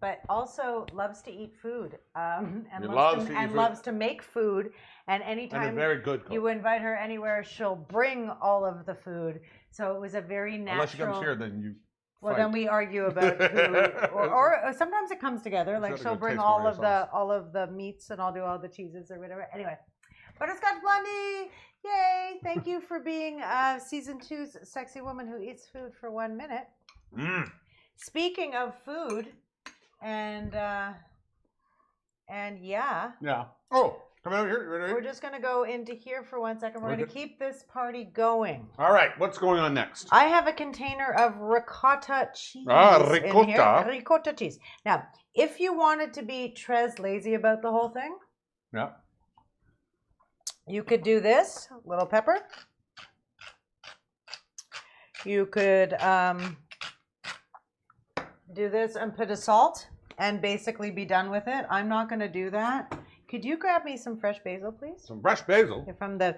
But also loves to eat food, and loves to make food. And And a anytime very good cook. you invite her anywhere, she'll bring all of the food. So it was a very natural. Unless she comes here, then you Well, fight. then we argue about who, or sometimes it comes together. Like gotta she'll go bring taste all more of of your all of the meats, and I'll do all the cheeses or whatever. Anyway, Butterscotch Blondie, yay! Thank you for being season 2's sexy woman who eats food for 1 minute. Speaking of food, and yeah, Yeah. Oh, come over here. You ready? we're just gonna go into here for 1 second. We're Okay. gonna keep this party going. All right, what's going on next? I have a container of ricotta cheese. Ah, in ricotta. here. Ricotta cheese. Now, if you wanted to be Trez lazy about the whole thing, Yeah. you could do this, little pepper. You could do this and put a salt and basically be done with it. I'm not going to do that. Could you grab me some fresh basil, please? Some fresh basil. From the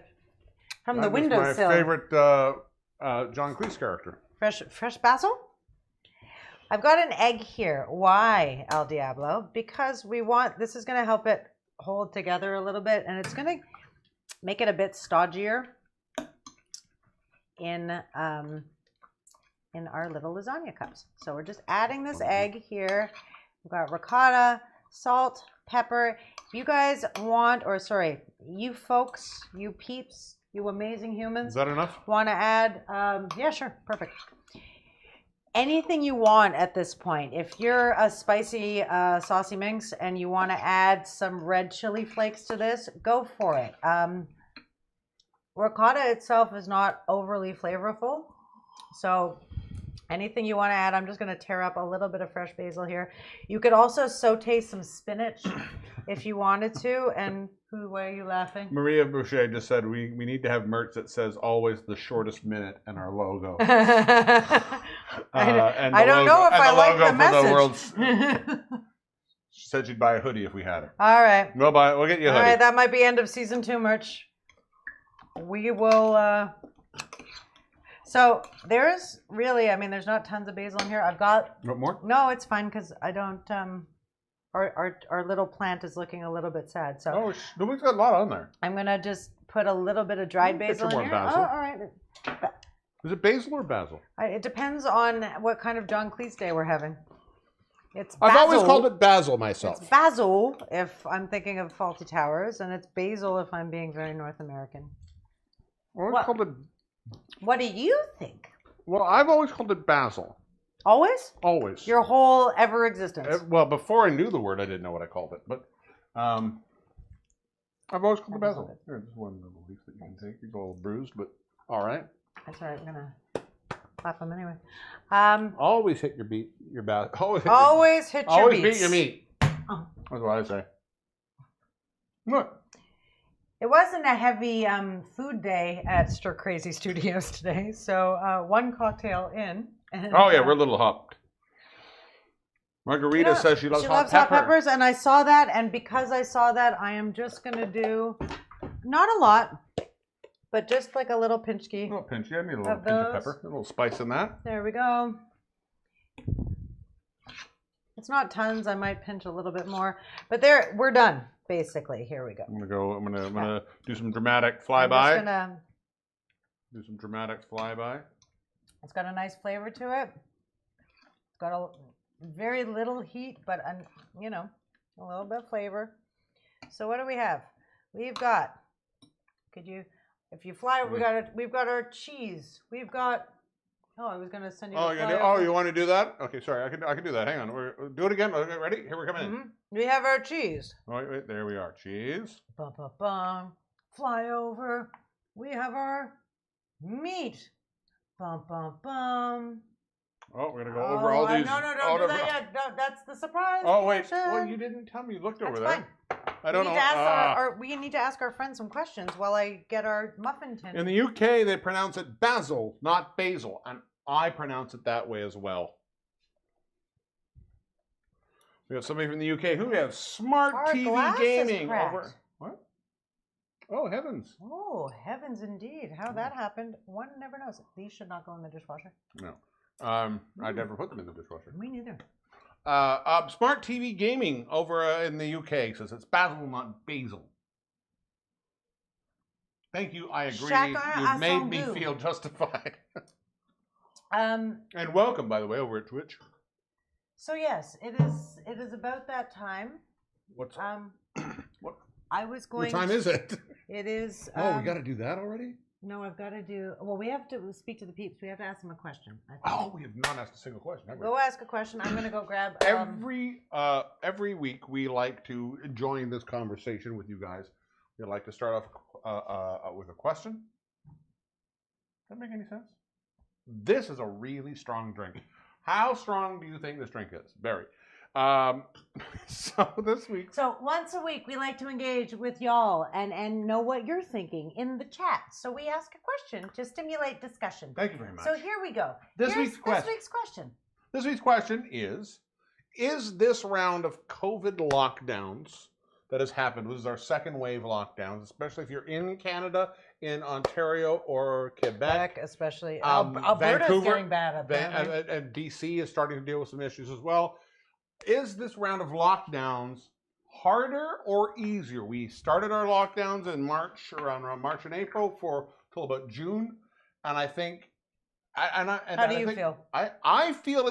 That was windowsill. my favorite John Cleese character. Fresh basil? I've got an egg here. Why, El Diablo? Because this is going to help it hold together a little bit, and it's going to make it a bit stodgier in our little lasagna cups. So we're just adding this egg here. We've got ricotta, salt, pepper. If you guys want, or sorry, you folks, you peeps, you amazing humans, Is that enough? want to add, yeah, sure, perfect. Anything you want at this point. If you're a spicy saucy minx and you want to add some red chili flakes to this, go for it. Ricotta itself is not overly flavorful, so anything you want to add. I'm just going to tear up a little bit of fresh basil here. You could also saute some spinach if you wanted to. And why are you laughing? Maria Boucher just said we need to have merch that says always the shortest minute in our logo. I don't know if I like the message. She said she'd buy a hoodie if we had it. All right. We'll get you a All hoodie. right, that might be end of season 2 merch. We will. So there's really, there's not tons of basil in here. I've got. You want more? No, it's fine because I don't. Our little plant is looking a little bit sad. So Oh, we've got a lot on there. I'm gonna just put a little bit of dried Get basil some in more here. basil. Oh, all right. Is it basil or basil? It depends on what kind of John Cleese day we're having. It's basil. I've always called it basil myself. It's basil if I'm thinking of Faulty Towers, and it's basil if I'm being very North American. Well, What? called it. What do you think? Well, I've always called it basil. Always? Always. Your whole ever existence. Well, before I knew the word, I didn't know what I called it, but I've always called it basil. Here, this is one little leaf that you can take. It's a little bruised, but all right. That's all right. I'm gonna clap them anyway. Always hit your basil. Always hit your always beats. beat your meat. Oh. That's what I say. Look. It wasn't a heavy food day at Stir Crazy Studios today, so one cocktail in. And, Oh yeah, we're a little hopped. Margarita says she loves hot peppers, and I saw that, and because I saw that, I am just gonna do not a lot, but just like a little pinchki. A little pinch, yeah, I need a little pinch of pepper, a little spice in that. There we go. It's not tons. I might pinch a little bit more, but there, we're done. Basically, here we go. I'm gonna do some dramatic flyby. I'm just gonna do some dramatic flyby. It's got a nice flavor to it. It's got a very little heat, but you know, a little bit of flavor. So what do we have? We've got. Could you, if you fly, we've got our cheese. We've got. Oh, I was gonna send you. You want to do that? Okay, sorry, I can do that. Hang on, do it again. Okay, ready? Here we're coming in. We have our cheese. Wait, there we are. Cheese. Bum, bum, bum. Fly over. We have our meat. Bum, bum, bum. Oh, we're gonna go over all these. No, don't do that yet. No, that's the surprise. Oh wait, portion. well you didn't tell me. You looked over That's there. fine. I don't know. We need to ask our friends some questions while I get our muffin tin. In the UK, they pronounce it basil, not basil, and I pronounce it that way as well. We have somebody from the UK who has smart Our TV glass is gaming cracked. over. What? Oh heavens! Oh heavens, indeed! How that happened, one never knows. These should not go in the dishwasher. No, I never put them in the dishwasher. Me neither. Smart TV gaming over in the UK says it's basil, not basil. Thank you. I agree. You've made me feel justified. And welcome, by the way, over at Twitch. So yes, it is about that time. What's what? I was going. What time is it? It is. Oh, we got to do that already. No, I've got to do. Well, we have to speak to the peeps. We have to ask them a question. Oh, we have not asked a single question. Have we? Go ask a question. I'm going to go grab. Every week we like to join this conversation with you guys. We like to start off with a question. Does that make any sense? This is a really strong drink. How strong do you think this drink is? Very. So this week. So once a week, we like to engage with y'all and know what you're thinking in the chat. So we ask a question to stimulate discussion. Thank you very much. So here we go. This week's question. This week's question is this round of COVID lockdowns that has happened, this is our second wave lockdowns, especially if you're in Canada, in Ontario or Quebec, especially Alberta's Vancouver, getting bad at and DC is starting to deal with some issues as well. Is this round of lockdowns harder or easier? We started our lockdowns in March, around March and April till about June, and I think. How do you feel? I feel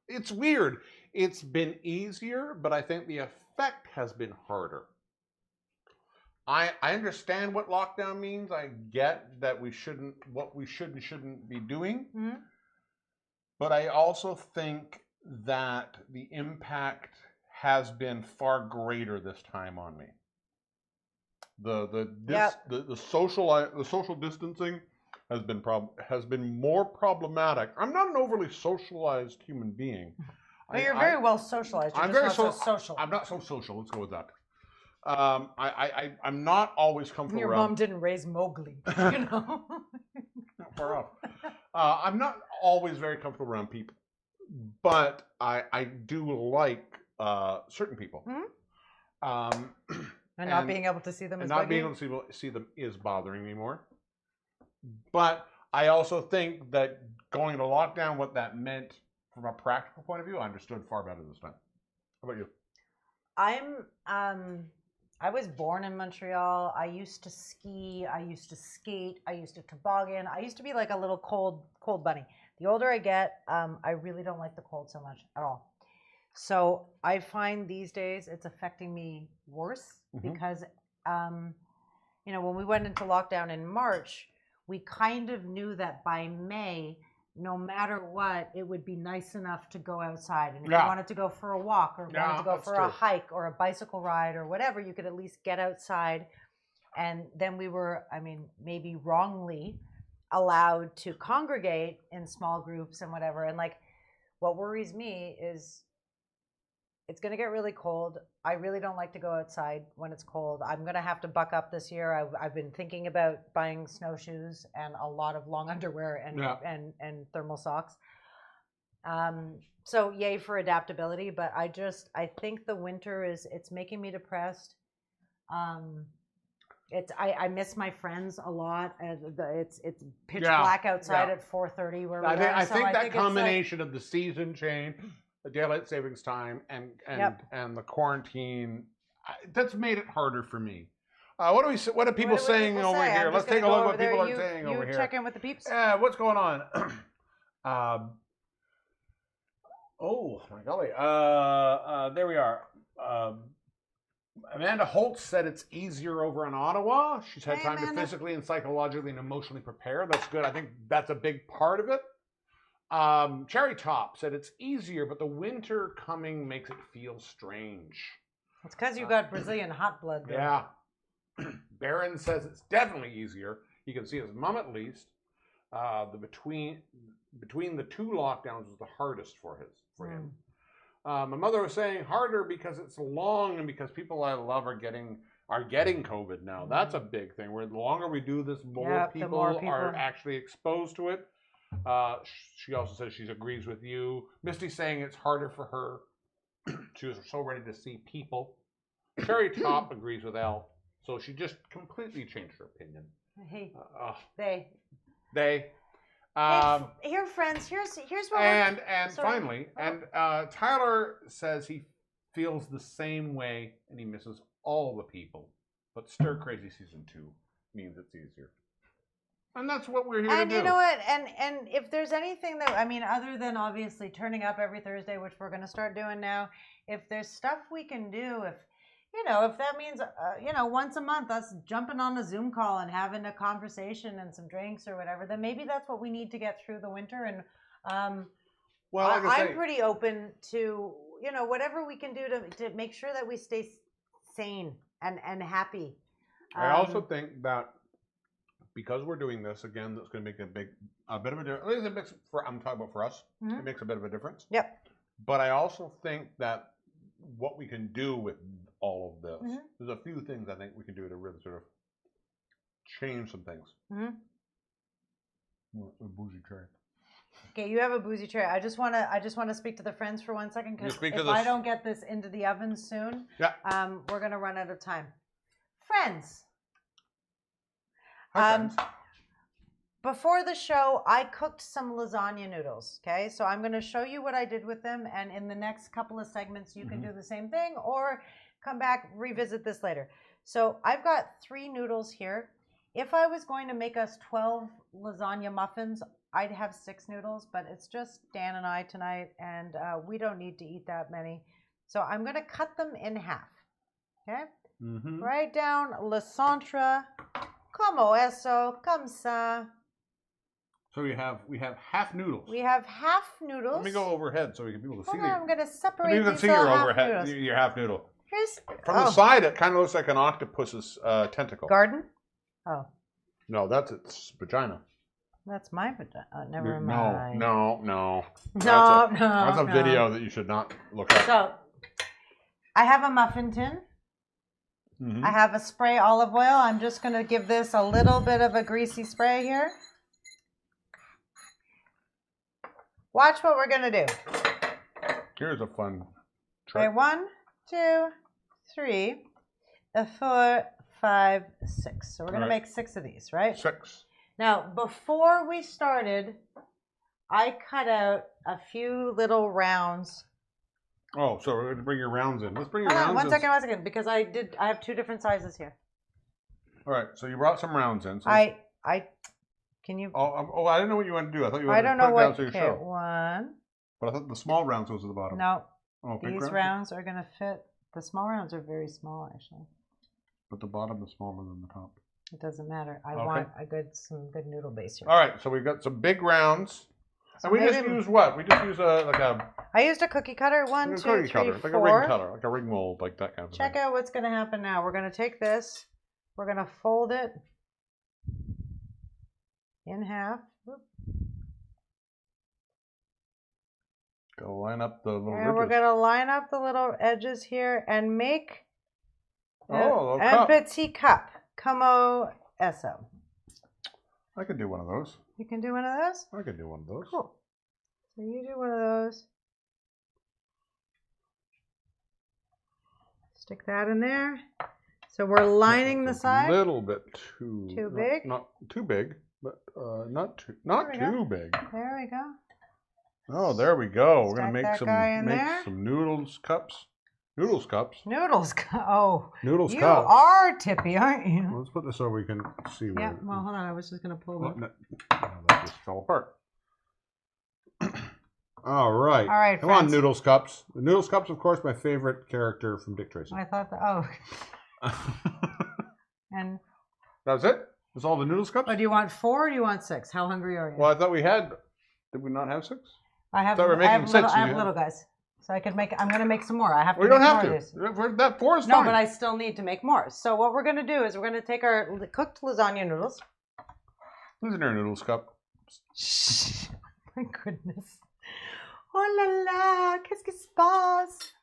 it's weird. It's been easier, but I think the effect has been harder. I understand what lockdown means. I get that we shouldn't be doing, but I also think that the impact has been far greater this time on me. The social distancing has been more problematic. I'm not an overly socialized human being. But you're very well socialized. You're just not so social. I'm not so social. Let's go with that. I'm not always comfortable. Your mom didn't raise Mowgli, you know. Not far off. I'm not always very comfortable around people, but I do like certain people. And not being able to see them is not being able to see them is bothering me more. But I also think that going to lockdown, what that meant from a practical point of view, I understood far better this time. How about you? I was born in Montreal. I used to ski. I used to skate. I used to toboggan. I used to be like a little cold bunny. The older I get, I really don't like the cold so much at all. So I find these days it's affecting me worse because, when we went into lockdown in March, we kind of knew that by May, no matter what, it would be nice enough to go outside. And if Yeah. you wanted to go for a walk or Yeah, wanted to go that's for a true. hike or a bicycle ride or whatever, you could at least get outside. And then we were, I mean, maybe wrongly allowed to congregate in small groups and whatever. And like, what worries me is it's going to get really cold. I really don't like to go outside when it's cold. I'm going to have to buck up this year. I've been thinking about buying snowshoes and a lot of long underwear and Yeah. and thermal socks. So yay for adaptability, but I think the winter it's making me depressed. I miss my friends a lot. It's pitch Yeah, black outside yeah. at 4:30 where we I think, are. I So think that it's like- combination of the season change, the daylight savings time, and Yep. and the quarantine, that's made it harder for me. What are people What do saying people over say? here? I'm Let's just gonna take a go look over what there. people are You- saying over here. check in with the peeps. Yeah, what's going on? Oh my golly! There we are. Amanda Holtz said it's easier over in Ottawa. She's had Hey, time Amanda. to physically and psychologically and emotionally prepare. That's good. I think that's a big part of it. Cherry Top said it's easier, but the winter coming makes it feel strange. It's because you got Brazilian hot blood. There. Yeah. Barron says it's definitely easier. He can see his mom at least. The between the two lockdowns was the hardest for him. My mother was saying harder because it's long and because people I love are getting COVID now. That's a big thing. Where the longer we do this, more people are actually exposed to it. She also says she agrees with you. Misty's saying it's harder for her. She was so ready to see people. Cherry Top agrees with Elle. So she just completely changed her opinion. Hey, They. here, friends. Here's what. And sorry. finally, Tyler says he feels the same way and he misses all the people. But Stir Crazy Season 2 means it's easier. And that's what we're here to do. And you know what? And if there's anything that, I mean, other than obviously turning up every Thursday, which we're going to start doing now, if there's stuff we can do, if that means, once a month, us jumping on a Zoom call and having a conversation and some drinks or whatever, then maybe that's what we need to get through the winter. And I'm pretty open to, whatever we can do to make sure that we stay sane and happy. I also think that because we're doing this again, that's going to make a bit of a difference. I'm talking about for us. Mm-hmm. It makes a bit of a difference. Yep. But I also think that what we can do with all of this, Mm-hmm. there's a few things I think we can do to really sort of change some things. Mm-hmm. A bougie tray. Okay, you have a boozy tray. I just want to speak to the friends for 1 second because if I don't get this into the oven soon, we're gonna run out of time. Friends. Hi, friends. Before the show, I cooked some lasagna noodles. Okay, so I'm going to show you what I did with them, and in the next couple of segments, you can do the same thing or come back, revisit this later. So I've got 3 noodles here. If I was going to make us 12 lasagna muffins, I'd have 6 noodles, but it's just Dan and I tonight, and we don't need to eat that many. So I'm going to cut them in half. Okay, write down le centre, como eso, comme ça. So we have half noodles. We have half noodles. Let me go overhead so we can people see. Hold on, I'm going to separate you can these see little your half overhead, noodles. your half noodle. Here's From the side, it kind of looks like an octopus's tentacle. garden. Oh, No, that's its vagina. that's my vagina. Never No, mind. no. No, That's a video that you should not look at. So, I have a muffin tin. Mhm. I have a spray olive oil. I'm just going to give this a little bit of a greasy spray here. Watch what we're going to do. Here's a fun Okay, trick. 1, 2, 3, 4, 5, 6. So we're going to make 6 of these, right? 6. Now, before we started, I cut out a few little rounds. Oh, so we're going to bring your rounds in. Let's bring your Hold rounds on, in. one second, because I have 2 different sizes here. All right, so you brought some rounds in. So can you? Oh, I didn't know what you wanted to do. I thought you I wanted don't to know put it down what. so you Okay, show. 1. But I thought the small rounds was at the bottom. No, Oh, big these round? rounds are gonna fit. The small rounds are very small, actually. But the bottom is smaller than the top. It doesn't matter. I Okay. want some good noodle base here. All right, so we've got some big rounds. And we just use what? We just use I used a cookie cutter. One, two, cookie three, cutter, like a four. ring cutter, like a ring mold, like that kind of Check thing. out what's going to happen now. We're going to take this. We're going to fold it in half. Whoop. Go line up the little And we're ridges. going to line up the little edges here and make Oh, a un cup. petit cup. Como eso. I could do one of those. You can do one of those? I could do one of those. Cool. So you do one of those. Stick that in there. So we're lining the side. A little bit too big? Not too big, but not too big. There we go. Oh, there we go. We're gonna Stack make that guy in there. some noodles cups. Noodles cups. Noodles. Oh, Noodles you cups. are tippy, aren't you? Let's put this so we can see. Yeah. Where, Well, hold on. I was just gonna pull oh, it. no, that just fell apart. All right. All right, Come on, friends. Noodles Cups. The Noodles Cups, of course, my favorite character from Dick Tracy. I thought that. Oh, and That's it? That's all the Noodles Cups? oh, do you want 4 or do you want 6? How hungry are you? Well, I thought we had. Did we not have 6? I have. thought we were I have making little, 6, I have yeah. little guys, so I could make. I'm gonna make some more. I have to. We make don't have more to. of these. That 4 is No, fine. but I still need to make more. So what we're gonna do is we're gonna take our cooked lasagna noodles. Who's in our Noodles Cup? My goodness. Oh la la, qu'est-ce qui se passe?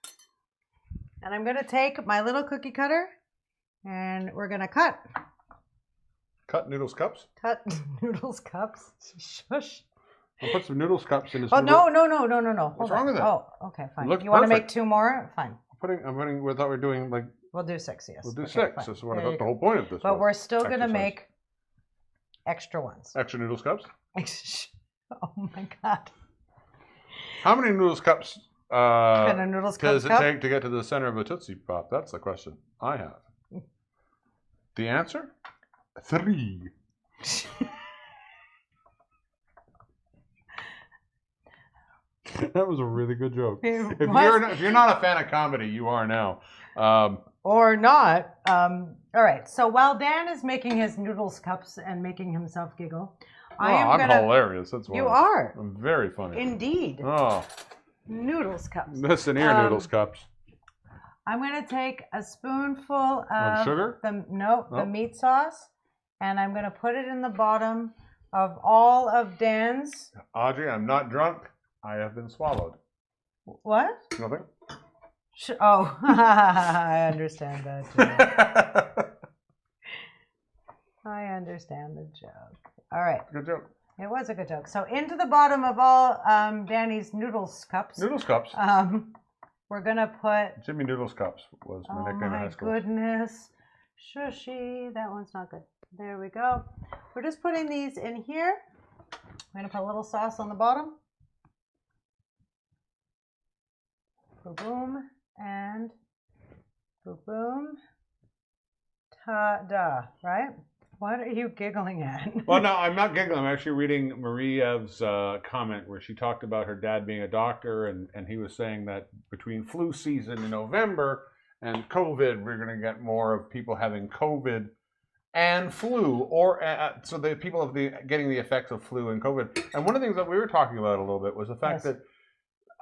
And I'm gonna take my little cookie cutter, and we're gonna cut Noodles Cups? noodles cups. Shush. I'll put some Noodles Cups in this. Oh noodle. no. What's Hold wrong on. with that? Oh, okay, fine. It looks You want to make perfect. 2 more? Fine. I'm putting. We thought we were doing like. We'll do 6. Yes. We'll do Okay, 6. fine. That's what I There thought you the go. whole point of this. But was. we're still gonna Exercise. make extra ones. Extra Noodles Cups. Oh my god. How many Noodles Cups? Can a noodles Does it cup? take to get to the center of a Tootsie Pop? That's the question I have. The answer? 3. That was a really good joke. If you're not a fan of comedy, you are now. Or not. All right. So while Dan is making his noodles cups and making himself giggle, I'm hilarious. That's why. You are. I'm very funny. Indeed. Oh, Noodles cups. listen here, Noodles Cups. I'm going to take a spoonful of sugar? the meat sauce, and I'm going to put it in the bottom of all of Dan's. Audrey, I'm not drunk. I have been swallowed. What? Nothing. Oh, I understand that joke. I understand the joke. All right. Good joke. It was a good joke. So into the bottom of all Danny's noodles cups. Noodles Cups. We're gonna put. Jimmy Noodles Cups was my Oh nickname in my high school. goodness, shushy! That one's not good. There we go. We're just putting these in here. We're gonna put a little sauce on the bottom. Boom and boom. Ta-da! Right? What are you giggling at? Well, no, I'm not giggling. I'm actually reading Maria's comment where she talked about her dad being a doctor, and he was saying that between flu season in November and COVID, we're going to get more of people having COVID and flu, or so the people of getting the effects of flu and COVID. And one of the things that we were talking about a little bit was the fact that,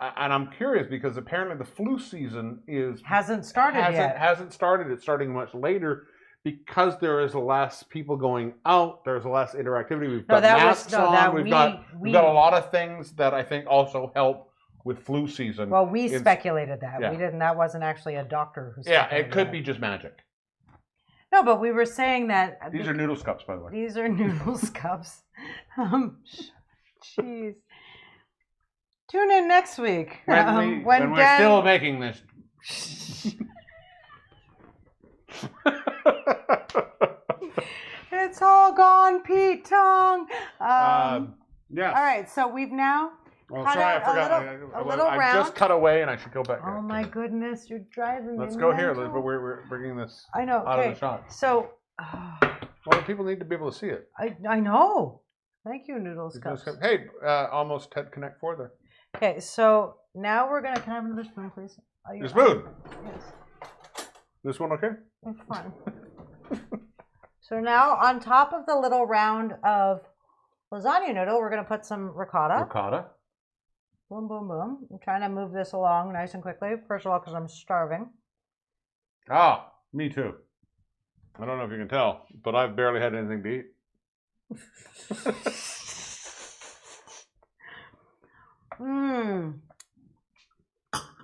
and I'm curious because apparently the flu season hasn't started yet. Hasn't started. It's starting much later. Because there is less people going out, there's less interactivity. We've got masks on. We've got a lot of things that I think also help with flu season. Well, we speculated that. Yeah. We didn't. That wasn't actually a doctor who. Yeah, it could that. be just magic. No, but we were saying that These are Noodles Cups, by the way. These are noodles cups. Jeez. Tune in next week When we're still making this. It's all gone, Pete Tong. Yeah. All right, so we've now Oh, cut sorry, I out forgot. a little I round. just cut away, and I should go back. Oh my goodness, you're driving me. Let's go here, mental. but we're bringing this I know. out Okay. of the shot. So, Well, people need to be able to see it. I know. Thank you, Noodles Cups. Hey, almost had Connect 4 there. Okay, so now we're gonna. Can I have another spoon, please? Your spoon. Yes, This one okay? it's fine. So now on top of the little round of lasagna noodle, we're going to put some ricotta. Ricotta. Boom, boom, boom. I'm trying to move this along nice and quickly. First of all, because I'm starving. Ah, me too. I don't know if you can tell, but I've barely had anything to eat. Mmm.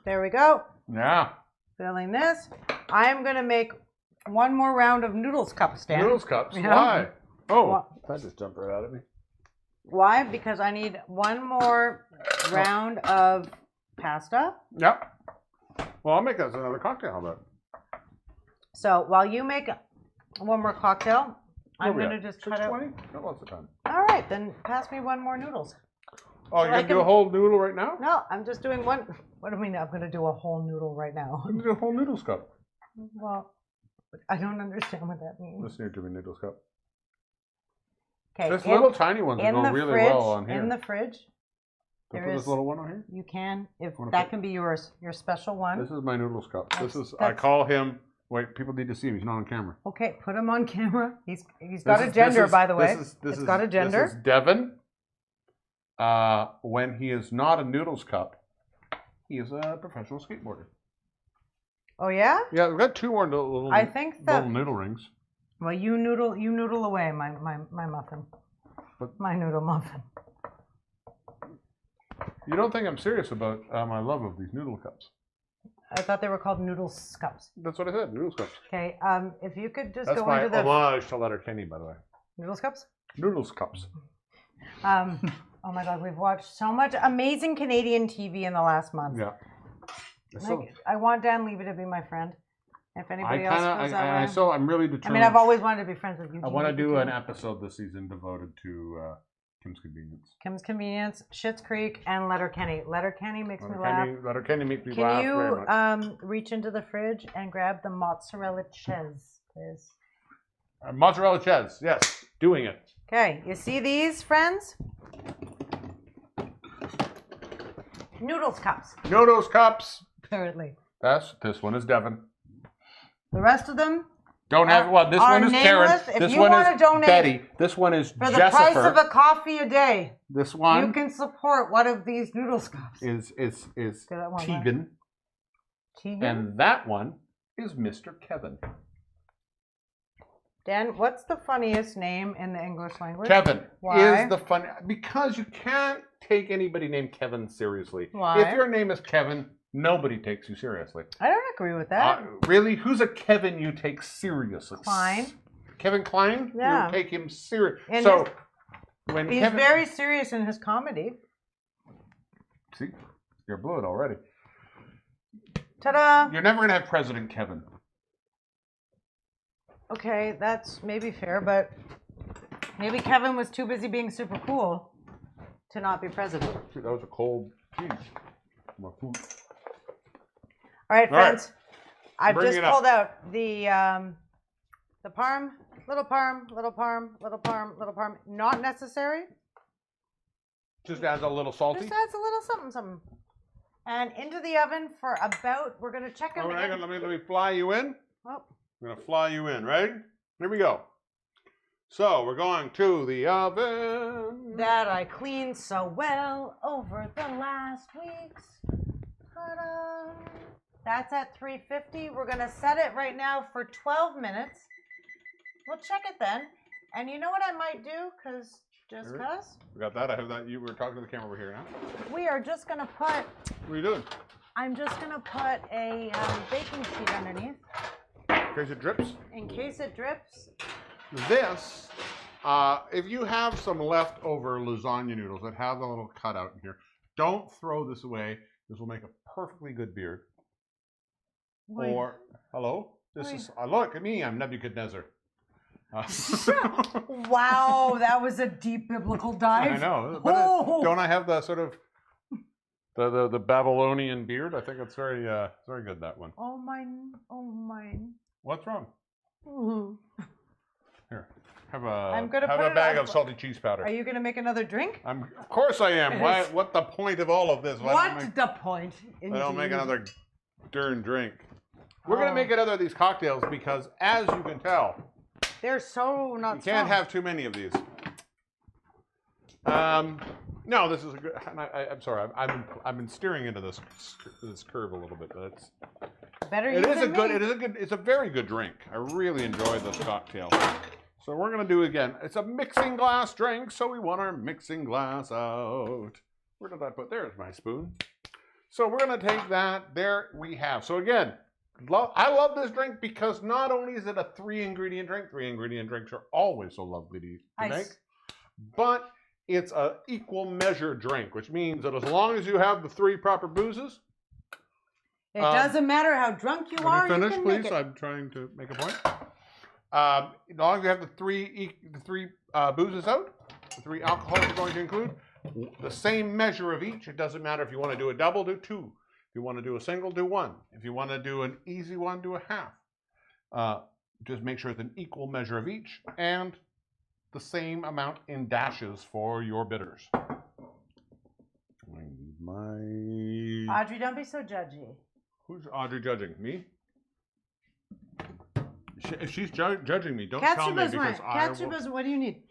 There we go. Yeah. Filling this. I'm going to make one more round of noodles cups, Dan. Noodles cups? Yeah. Why? Oh, Wha- that just jumped right out at me. Why? Because I need one more round of pasta. Yep. Well, I'll make us another cocktail. How about? So while you make one more cocktail, I'm Where we going to at? just cut out. 6:20? Got lots of time. All right, then pass me one more noodles. Oh, you're going to do a whole noodle right now? No, I'm just doing one. What do you mean I'm going to do a whole noodle right now? I'm going to do a whole noodles cup. Well, I don't understand what that means. This needs to be noodles cup. Okay, This little tiny ones in go the really fridge, well on here. in the fridge, Can I there put is. this little one on here? You can, if Wanna that put- can be yours, your special one. This is my noodles cup. This That's- is. I that's- call him. Wait, people need to see him. He's not on camera. Okay, put him on camera. He's got This a is- gender, this is- by the way. This It's is, got a gender. This is Devin. When he is not a noodles cup, he is a professional skateboarder. Oh yeah? Yeah, we've got two more little, I think that. little noodle rings. Well, you noodle away, my muffin, But- my noodle muffin. You don't think I'm serious about my love of these noodle cups? I thought they were called noodles cups. That's what I said. Noodles cups. Okay, if you could just That's go my into the homage to Letterkenny, by the way. noodles cups. Noodles cups. Oh my God, we've watched so much amazing Canadian TV in the last month. Yeah. Like, I want Dan Levy to be my friend. If anybody else feels that way. I'm really I determined. mean, I've always wanted to be friends with you. I want to do an episode this season devoted to Kim's Convenience. Kim's Convenience, Schitt's Creek, and Letterkenny. Letterkenny makes me laugh. Letterkenny makes me Can laugh you very much. reach into the fridge and grab the mozzarella cheese, please? Mozzarella cheese, yes, doing it. Okay, you see these, friends? Noodles cups, Noodles cups. apparently. This one is Devin. The rest of them, Don't have one. This are one is Karen. nameless. If This you one wanna is donate Betty. This one is for the Jessica. price of a coffee a day, This you one can support one of these noodles cups. is that one, Tegan, Tegan? and that one is Mr. Kevin. Dan, what's the funniest name in the English language? Kevin Why? is the fun because you can't take anybody named Kevin seriously. Why? If your name is Kevin, nobody takes you seriously. I don't agree with that. Really? Who's a Kevin you take seriously? Klein. Kevin Klein? Yeah. You take him serious. And So when He's Kevin, very serious in his comedy. see, you're blew it already. Ta-da! You're never gonna have President Kevin. Okay, that's maybe fair, but maybe Kevin was too busy being super cool to not be president. Dude, that was a cold cheese. All right, friends. I've Bring just it up. pulled out the parm, little parm, little parm, little parm, little parm. Not necessary. Just adds a little salty. Just adds a little something, something. And into the oven for about. We're gonna check them. Oh, hang on, let me fly you in. Oh, I'm gonna fly you in, right? Here we go. So we're going to the oven. that I cleaned so well over the last weeks. Ta-da! That's at 350. We're gonna set it right now for 12 minutes. We'll check it then. And you know what I might do? Just cause We got that. I have that. You were talking to the camera over here now. we are just gonna put. What are you doing? I'm just gonna put a baking sheet underneath In case it drips. in case it drips. This, if you have some leftover lasagna noodles that have the little cutout in here, don't throw this away. This will make a perfectly good beer. Wait. Or, hello? This Wait. is, look at me, I'm Nebuchadnezzar. Wow, that was a deep biblical dive. I know, but Oh. don't I have the sort of, the Babylonian beard? I think it's very, very good, that one. Oh mine. Oh mine. What's wrong? Ooh. Here, have I'm gonna have put a it bag on- of salty cheese powder. Are you gonna make another drink? Of course I am. Why? What the point of all of this? Why don't The point? I don't make indeed. another darn drink. We're gonna Oh. make another of these cocktails because, as you can tell, They're so not. you can't strong. have too many of these. No, this is a good. I'm sorry. I've been steering into this curve a little bit. But it's Better it you is a than good. me. It is a good. It's a very good drink. I really enjoy this cocktail. So we're gonna do again. It's a mixing glass drink, so we want our mixing glass out. Where did I put? There's my spoon. So we're gonna take that. There we have. So again, I love this drink because not only is it a 3-ingredient drink. 3-ingredient drinks are always so lovely to Nice. make, but it's an equal measure drink, which means that as long as you have the 3 proper boozes. It doesn't matter how drunk you are. Let me finish, you can please. Make it. I'm trying to make a point. As long as you have the three boozes out, the 3 alcohols you're going to include, the same measure of each. It doesn't matter if you want to do a double, do 2. If you want to do a single, do 1. If you want to do an easy one, do a half. Just make sure it's an equal measure of each and the same amount in dashes for your bitters. I need my... Audrey, don't be so judgy. Who's Audrey judging? Me? If she's judging me, don't tell me because Ketchup, what do you need?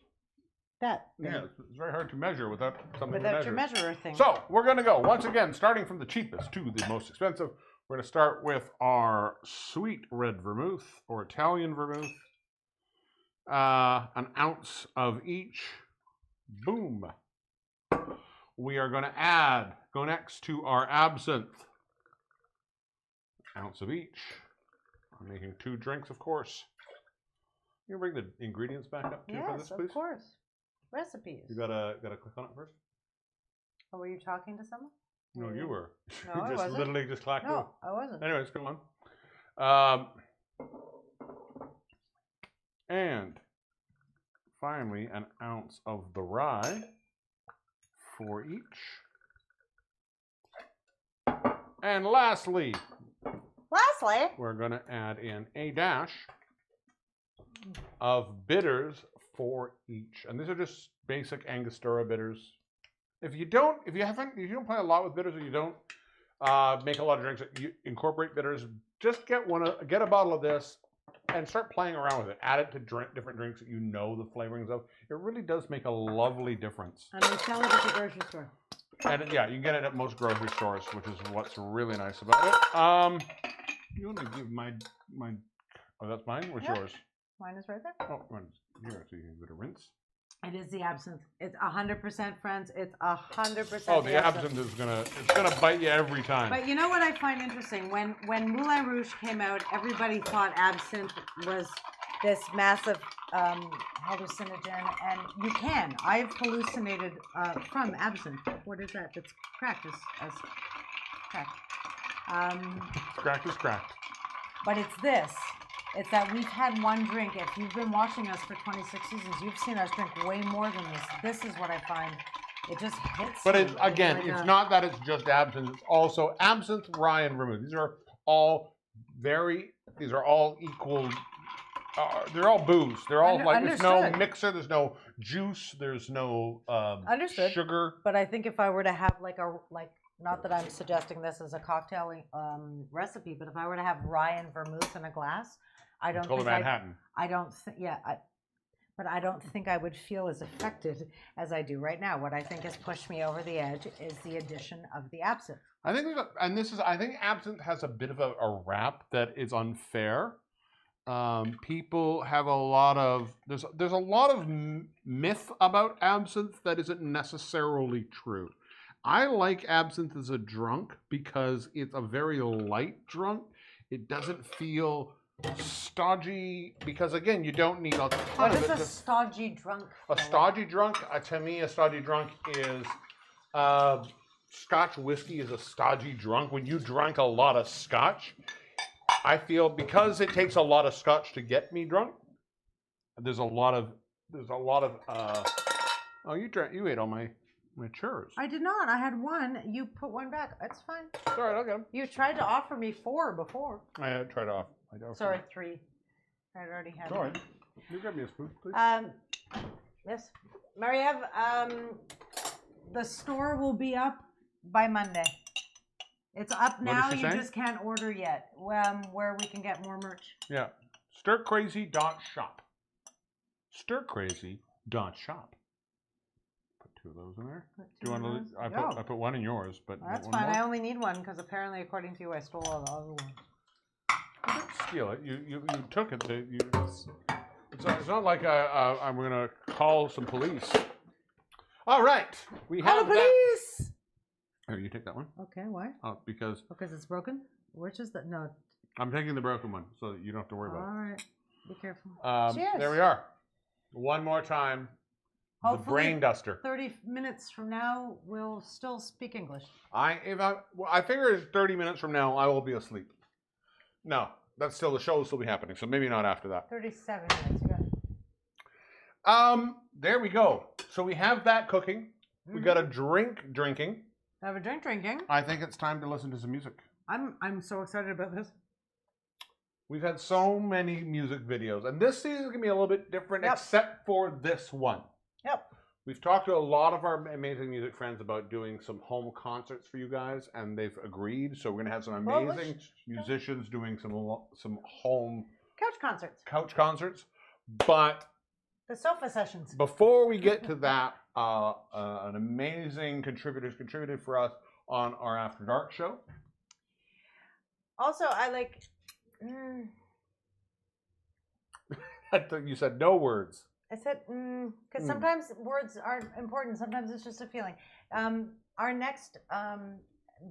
That. Yeah, it's very hard to measure without something Without to your measure. measurer thing. So we're going to go, once again, starting from the cheapest to the most expensive. We're going to start with our sweet red vermouth or Italian vermouth. An ounce of each. Boom. We are going to go next to our absinthe. Ounce of each. I'm making 2 drinks, of course. You can bring the ingredients back up too for this, Yes, please. of course. Recipes. You gotta click on it first. Oh, were you talking to someone? No, you were. No, I you just wasn't. literally just clacked No, I wasn't. Anyways, go on. And finally, an ounce of the rye for each. And lastly, we're going to add in a dash of bitters for each. And these are just basic Angostura bitters. If you don't play a lot with bitters, or you don't make a lot of drinks that you incorporate bitters, just get a bottle of this and start playing around with it. Add it to different drinks that you know the flavorings of. It really does make a lovely difference. And we sell it at the grocery store. And yeah, you can get it at most grocery stores, which is what's really nice about it. You want to give my oh, that's mine? What's yours? Mine is right there. Oh, mine's here, so you can give it a rinse. It is the absinthe. It's 100%, friends. It's 100%. Oh, the absinthe is gonna bite you every time. But you know what I find interesting? When Moulin Rouge came out, everybody thought absinthe was this massive hallucinogen, and you can. I've hallucinated from absinthe. What is that? That's cracked as cracked. Cracked is cracked. But it's this. It's that we've had one drink. If you've been watching us for 26 seasons, you've seen us drink way more than this. This is what I find. It just hits. But you. it's not that it's just absinthe. It's also absinthe, rye, and vermouth. These are all equal. They're all booze. They're all there's no mixer. There's no juice. There's no sugar. But I think if I were to have not that I'm suggesting this as a cocktail recipe, but if I were to have rye and vermouth in a glass, I don't think Manhattan. But I don't think I would feel as affected as I do right now. What I think has pushed me over the edge is the addition of the absinthe. I think I think absinthe has a bit of a rap that is unfair. People have a lot of there's a lot of myth about absinthe that isn't necessarily true. I like absinthe as a drunk because it's a very light drunk. It doesn't feel stodgy because, again, you don't need a ton What of is it. a stodgy drunk? A stodgy drunk, to me, a stodgy drunk is Scotch whiskey is a stodgy drunk. When you drank a lot of Scotch, I feel because it takes a lot of Scotch to get me drunk. There's a lot of oh, you ate all my churros. I did not. I had one. You put one back. That's fine. It's all right, I'll get them. You tried to offer me 4 before. I tried off. Sorry, 3. I already had Sorry. one. You grab me a spoon, please. Yes. Marie-Eve, the store will be up by Monday. It's up now. You just can't order yet. Where we can get more merch. Yeah. Stircrazy.shop. Stircrazy.shop. Put 2 two of those in there. Put Do you two want of to? those? I put one in yours, but That's one fine. more? I only need one because apparently, according to you, I stole all the other ones. You didn't steal it. You took it. It's not like I'm gonna call some police. All right, we Call have the that. police! Here, you take that one. Okay, why? Oh, because Because it's broken? Which is the. No. I'm taking the broken one, so that you don't have to worry All about right. Be careful. it. Cheers. There we are. One more time. The Hopefully, brain duster. 30 minutes from now, we'll still speak English. I figure 30 minutes from now I will be asleep. No, that's still the show will still be happening, so maybe not after that. 37 minutes. Good. There we go. So we have that cooking. We got a drink drinking. Have a drink drinking. I think it's time to listen to some music. I'm so excited about this. We've had so many music videos, and this season is going to be a little bit different, Yep. except for this one. Yep. We've talked to a lot of our amazing music friends about doing some home concerts for you guys, and they've agreed. So we're going to have some Well, amazing musicians doing some home Couch concerts. couch concerts. But The sofa sessions. before we get to that, an amazing contributor's contributed for us on our After Dark show. Also, I like. I thought you said no words. I said, because sometimes words aren't important. Sometimes it's just a feeling. Our next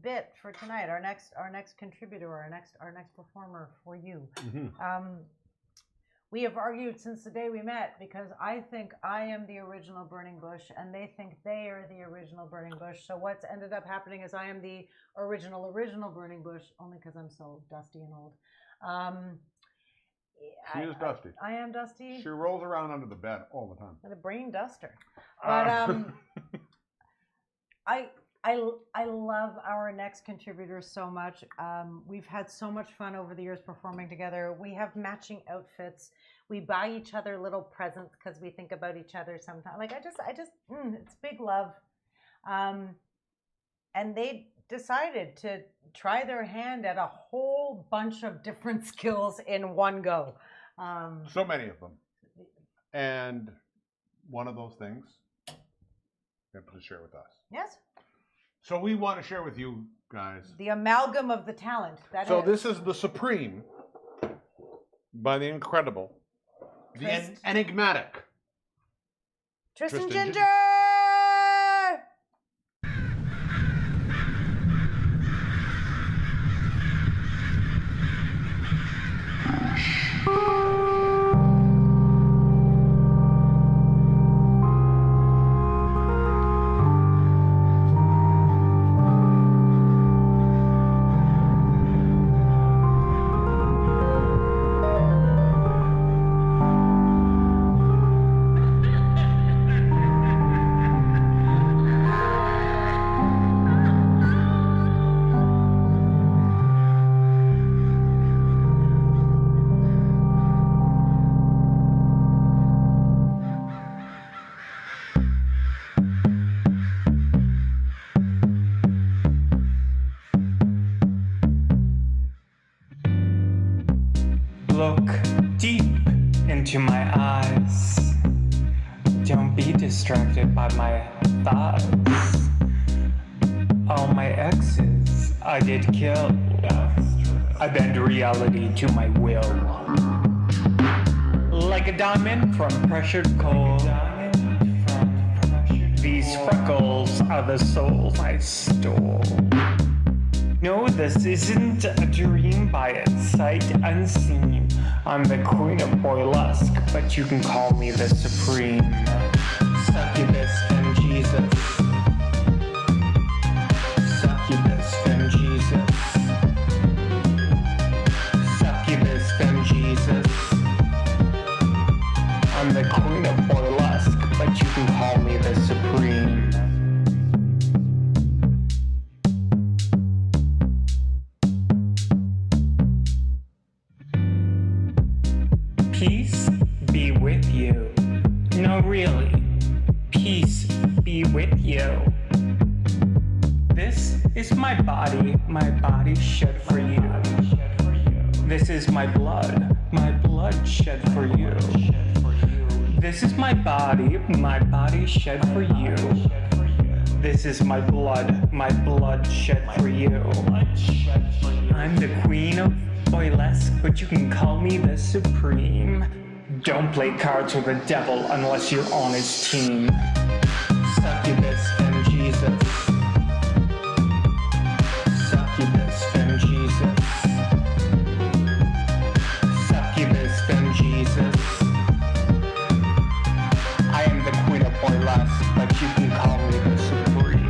bit for tonight, our next contributor, our next performer for you. We have argued since the day we met because I think I am the original Burning Bush and they think they are the original Burning Bush. So what's ended up happening is I am the original Burning Bush only because I'm so dusty and old. She is dusty. I am dusty. She rolls around under the bed all the time. The brain duster. But I love our next contributor so much. We've had so much fun over the years performing together. We have matching outfits. We buy each other little presents because we think about each other sometimes. Like I just, it's big love. And they decided to try their hand at a whole bunch of different skills in one go. So many of them. And one of those things you have to share with us. Yes. So we want to share with you guys. The amalgam of the talent. So this is the Supreme by the incredible, the enigmatic Tristan Tristan Ginger. Look deep into my eyes. Don't be distracted by my thoughts. All my exes I did kill. I bend reality to my will. Like a diamond from pressured coal. These freckles are the souls I stole. No, this isn't a dream by its sight unseen. I'm the queen of boylesque, but you can call me the supreme. Succubus and Jesus. Succubus and Jesus. Succubus and Jesus. I'm the queen of boylesque, but you can call me the supreme. Peace be with you. No, really. Peace be with you. This is my body shed for you. This is my blood shed for you. This is my body shed for you. This is my blood shed for you. I'm the queen of Oilesque, but you can call me the supreme. Don't play cards with the devil unless you're on his team. Succubus and Jesus. Succubus and Jesus. Succubus and Jesus. I am the queen of Oilesque, but you can call me the supreme.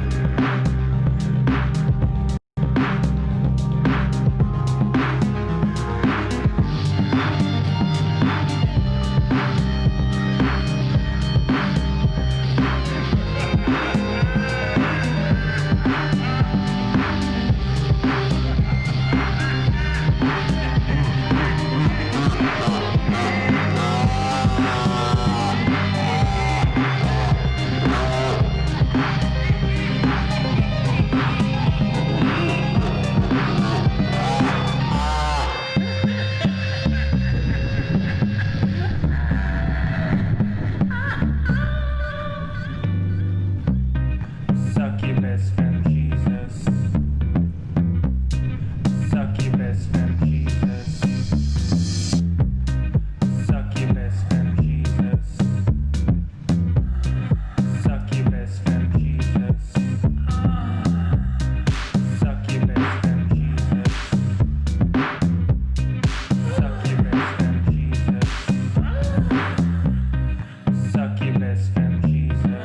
Succubus and Jesus. Succubus and Jesus. Succubus and Jesus. Succubus and Jesus. Succubus and Jesus. Succubus and Jesus. Succubus and Jesus.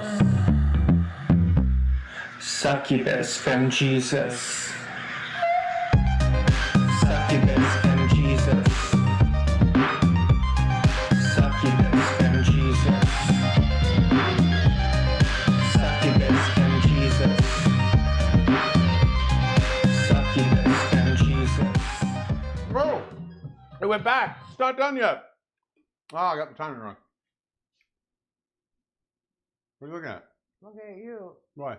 Succubus and Jesus. Succubus and Jesus. Succubus and Jesus. Succubus and Jesus. Succubus and Jesus. Oh, it went back. It's not done yet. Oh, I got the timing wrong. What are you looking at? Look at you. Why?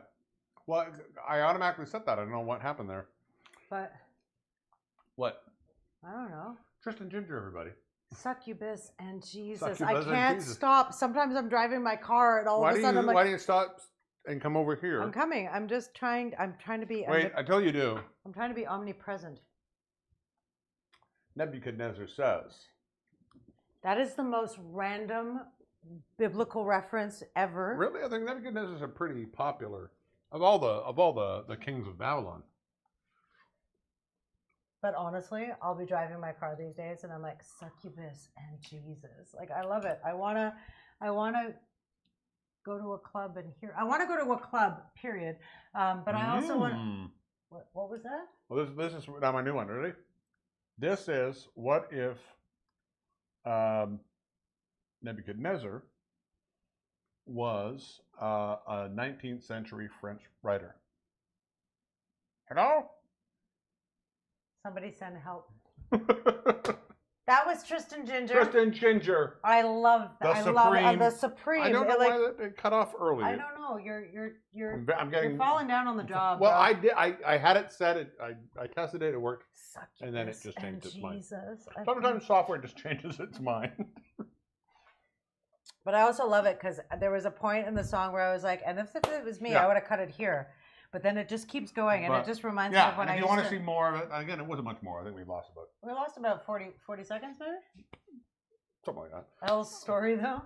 Well, I automatically set that. I don't know what happened there. But What? I don't know. Tristan Ginger, everybody. Succubus and Jesus. Succubus I and can't Jesus. stop. Sometimes I'm driving my car and all Why of do a sudden I'm why like, do you stop and come over here? I'm coming. I'm just trying. I'm trying to be. Wait, until you do. I'm trying to be omnipresent. Nebuchadnezzar says. That is the most random biblical reference ever. Really, I think Nebuchadnezzar's a pretty popular of all the kings of Babylon. But honestly, I'll be driving my car these days and I'm like, succubus and Jesus. Like, I love it. I wanna go to a club and hear. I want to go to a club, period. But I also want. What was that? Well, this is now my new one. Ready? This is what if Nebuchadnezzar was a 19th century French writer. Hello? Somebody send help. That was Tristan Ginger. Tristan Ginger. I love The that. I love Supreme. the Supreme. I don't know like, why it cut off early. I don't know. You're I'm getting you're falling down on the job. Well, bro. I did. I had it set. I tested it. It worked. Succubus and then it just and changed its mind. Jesus. Sometimes software just changes its mind. But I also love it because there was a point in the song where I was like, and if it was me, Yeah. I would have cut it here. But then it just keeps going, and But- it just reminds me Yeah, of when and I if used you want to. to see more of it, again, it wasn't much more. I think we lost about We lost about 40 seconds, maybe. something like that. Elle's story, though.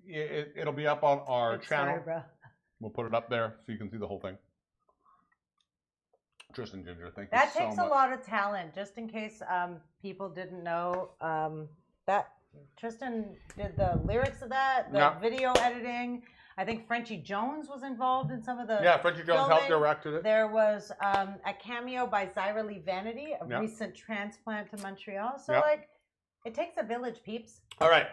It'll be up on our Good channel. story, bro. We'll put it up there so you can see the whole thing. Tristan Ginger, thank you That so takes much. a lot of talent, just in case people didn't know. That Tristan did the lyrics of that, the Yeah. video editing. I think Frenchie Jones was involved in some of the. Yeah, Frenchie Jones helped filming. directed it. There was a cameo by Zyra Lee Vanity, a Yeah. recent transplant to Montreal. So, Yeah. like, it takes a village, peeps. All right.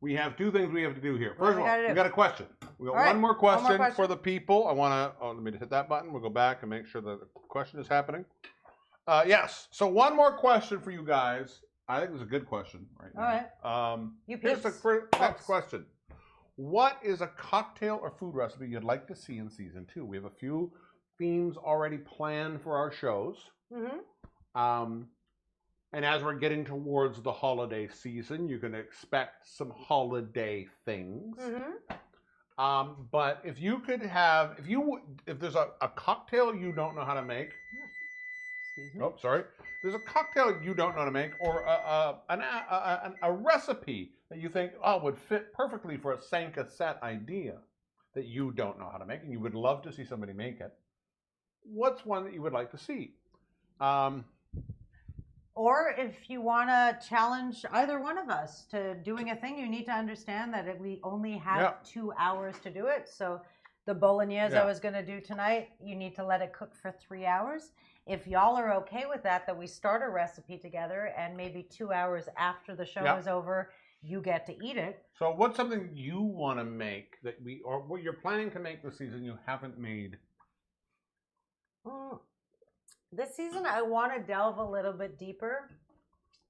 We have two things we have to do here. What First do of we all, gotta we do? got a question. We got All right, one more question question. for the people. I want to, let me hit that button. We'll go back and make sure that the question is happening. Yes. So one more question for you guys. I think it's a good question right now. All right. You Here's the peeps. next question. What is a cocktail or food recipe you'd like to see in season 2? We have a few themes already planned for our shows. Mm-hmm. And as we're getting towards the holiday season, you can expect some holiday things. Mm-hmm. But if you could have, if there's a cocktail you don't know how to make, Excuse me. oh, sorry. There's a cocktail you don't know how to make, or a recipe that you think, oh, would fit perfectly for a Sanka set idea that you don't know how to make, and you would love to see somebody make it. What's one that you would like to see? Or if you want to challenge either one of us to doing a thing, you need to understand that we only have 2 hours to do it. So the bolognese I was going to do tonight, you need to let it cook for 3 hours. If y'all are okay with that, that we start a recipe together, and maybe 2 hours after the show is over, you get to eat it. So what's something you want to make that or what you're planning to make this season you haven't made? This season, I want to delve a little bit deeper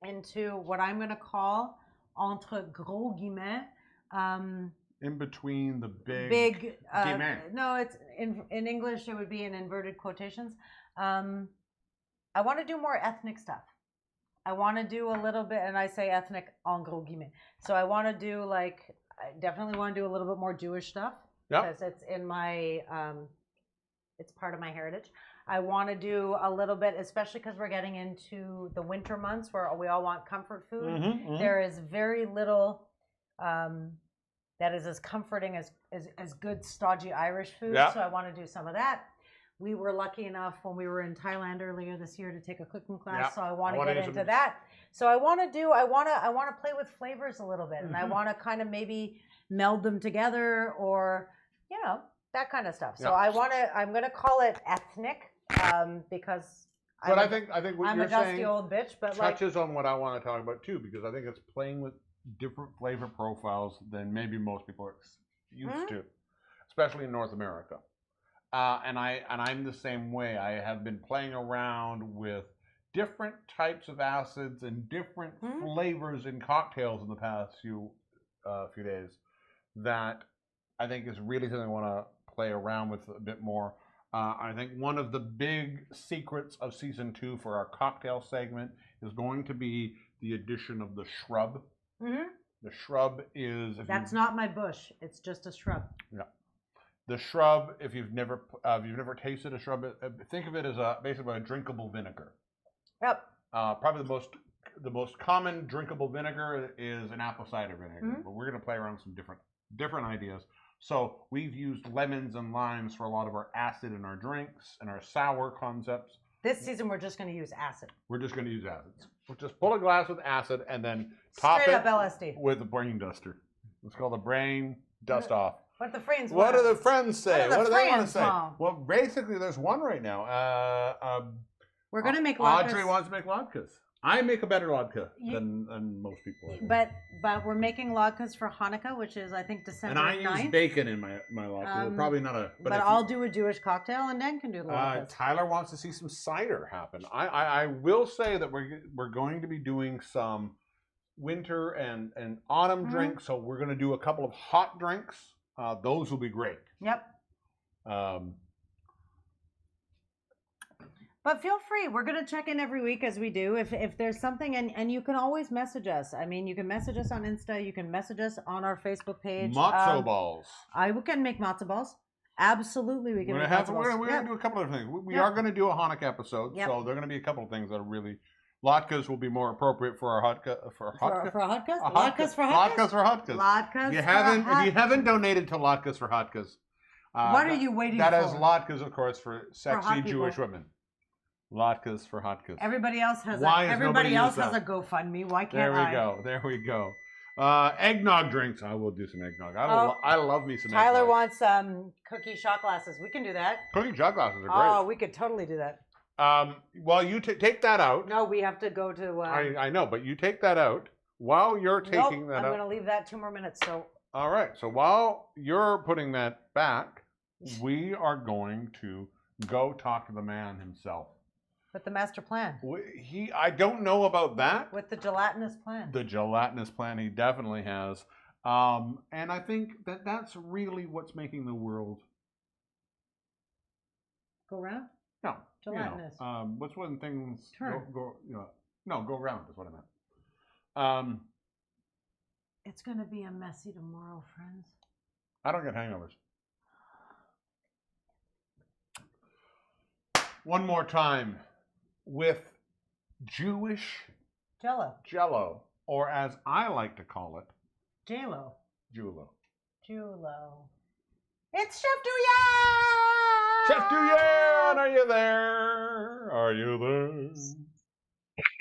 into what I'm going to call, entre gros guillemets, in between the big guillemets. No, it's in English, it would be in inverted quotations. I want to do more ethnic stuff. I want to do a little bit, and I say ethnic en gros guillemets. So I want to do I definitely want to do a little bit more Jewish stuff because it's in my, it's part of my heritage. I want to do a little bit, especially because we're getting into the winter months where we all want comfort food. There is very little that is as comforting as good stodgy Irish food. So I want to do some of that. We were lucky enough when we were in Thailand earlier this year to take a cooking class. So I want to get into that. So I want to play with flavors a little bit, and I want to kind of maybe meld them together, or that kind of stuff. So I'm going to call it ethnic because I think what I'm you're a dusty saying old bitch, but touches on what I want to talk about too, because I think it's playing with different flavor profiles than maybe most people are used to, especially in North America. And I'm the same way. I have been playing around with different types of acids and different flavors in cocktails in the past few days that I think is really something I want to play around with a bit more. I think one of the big secrets of season 2 for our cocktail segment is going to be the addition of the shrub. The shrub is... That's not my bush. It's just a shrub. Yeah. The shrub, if you've never tasted a shrub, think of it as basically a drinkable vinegar. Yep. Probably the most common drinkable vinegar is an apple cider vinegar, but we're going to play around with some different ideas. So we've used lemons and limes for a lot of our acid in our drinks and our sour concepts. This season, we're just going to use acid. We're just going to use acids. We'll just pull a glass with acid and then top Straight it up LSD with a brain duster. It's called a brain dust off. What do the friends What want? do the friends say? What do they want to say? Want? Well, basically, there's one right now. We're going to make latkes. Audrey wants to make latkes. I make a better latke than most people. But we're making latkes for Hanukkah, which is, I think, December 9th. And I use bacon in my latke. Probably not a... But I'll do a Jewish cocktail, and Dan can do latkes. Tyler wants to see some cider happen. I will say that we're going to be doing some winter and autumn drinks, so we're going to do a couple of hot drinks. Those will be great. Yep. But feel free. We're going to check in every week as we do. If there's something, and you can always message us. I mean, you can message us on Insta. You can message us on our Facebook page. Matzo balls. We can make matzo balls. Absolutely, we can make matzo balls. We're going to do a couple of things. We are going to do a Hanukkah episode, so there are going to be a couple of things that are really... Latkes will be more appropriate for our latkes for hatkes. If you haven't donated to latkes for hatkes, what are you waiting for? That is latkes, of course, for sexy Jewish women. Latkes for hatkes. Everybody else has a GoFundMe. Why can't I? There we go. Eggnog drinks. I will do some eggnog. I love me some eggnog. Tyler wants cookie shot glasses. We can do that. Cookie shot glasses are great. Oh, we could totally do that. Well, you take that out. No, we have to go to... I know, but you take that out. While you're taking that out... I'm going to leave that 2 more minutes, so... All right, so while you're putting that back, we are going to go talk to the man himself. With the master plan. I don't know about that. With the gelatinous plan. The gelatinous plan he definitely has. And I think that's really what's making the world... Go round? No. Gelatinous. What's when things turn? Go round is what I meant. It's going to be a messy tomorrow, friends. I don't get hangovers. One more time with Jewish Jello, or as I like to call it, J-Lo. Julo. Julo. It's Chef Duyan! Chef Duyan, are you there? Are you there?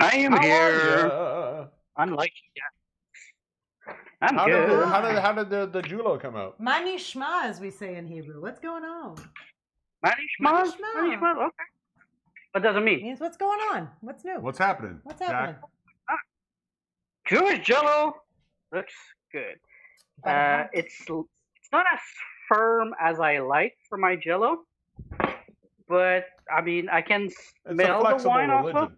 I am How here. are ya? Unlike you. I'm How good. did the Julo come out? Mani Shma, as we say in Hebrew. What's going on? Mani Shma? Shma. Mani Shma, okay. What does it mean? Means what's going on? What's new? What's happening? What's Jack? happening? Jewish Jello looks good. It's not as firm as I like for my Jello, but I mean I can It's a smell the flexible wine religion. also.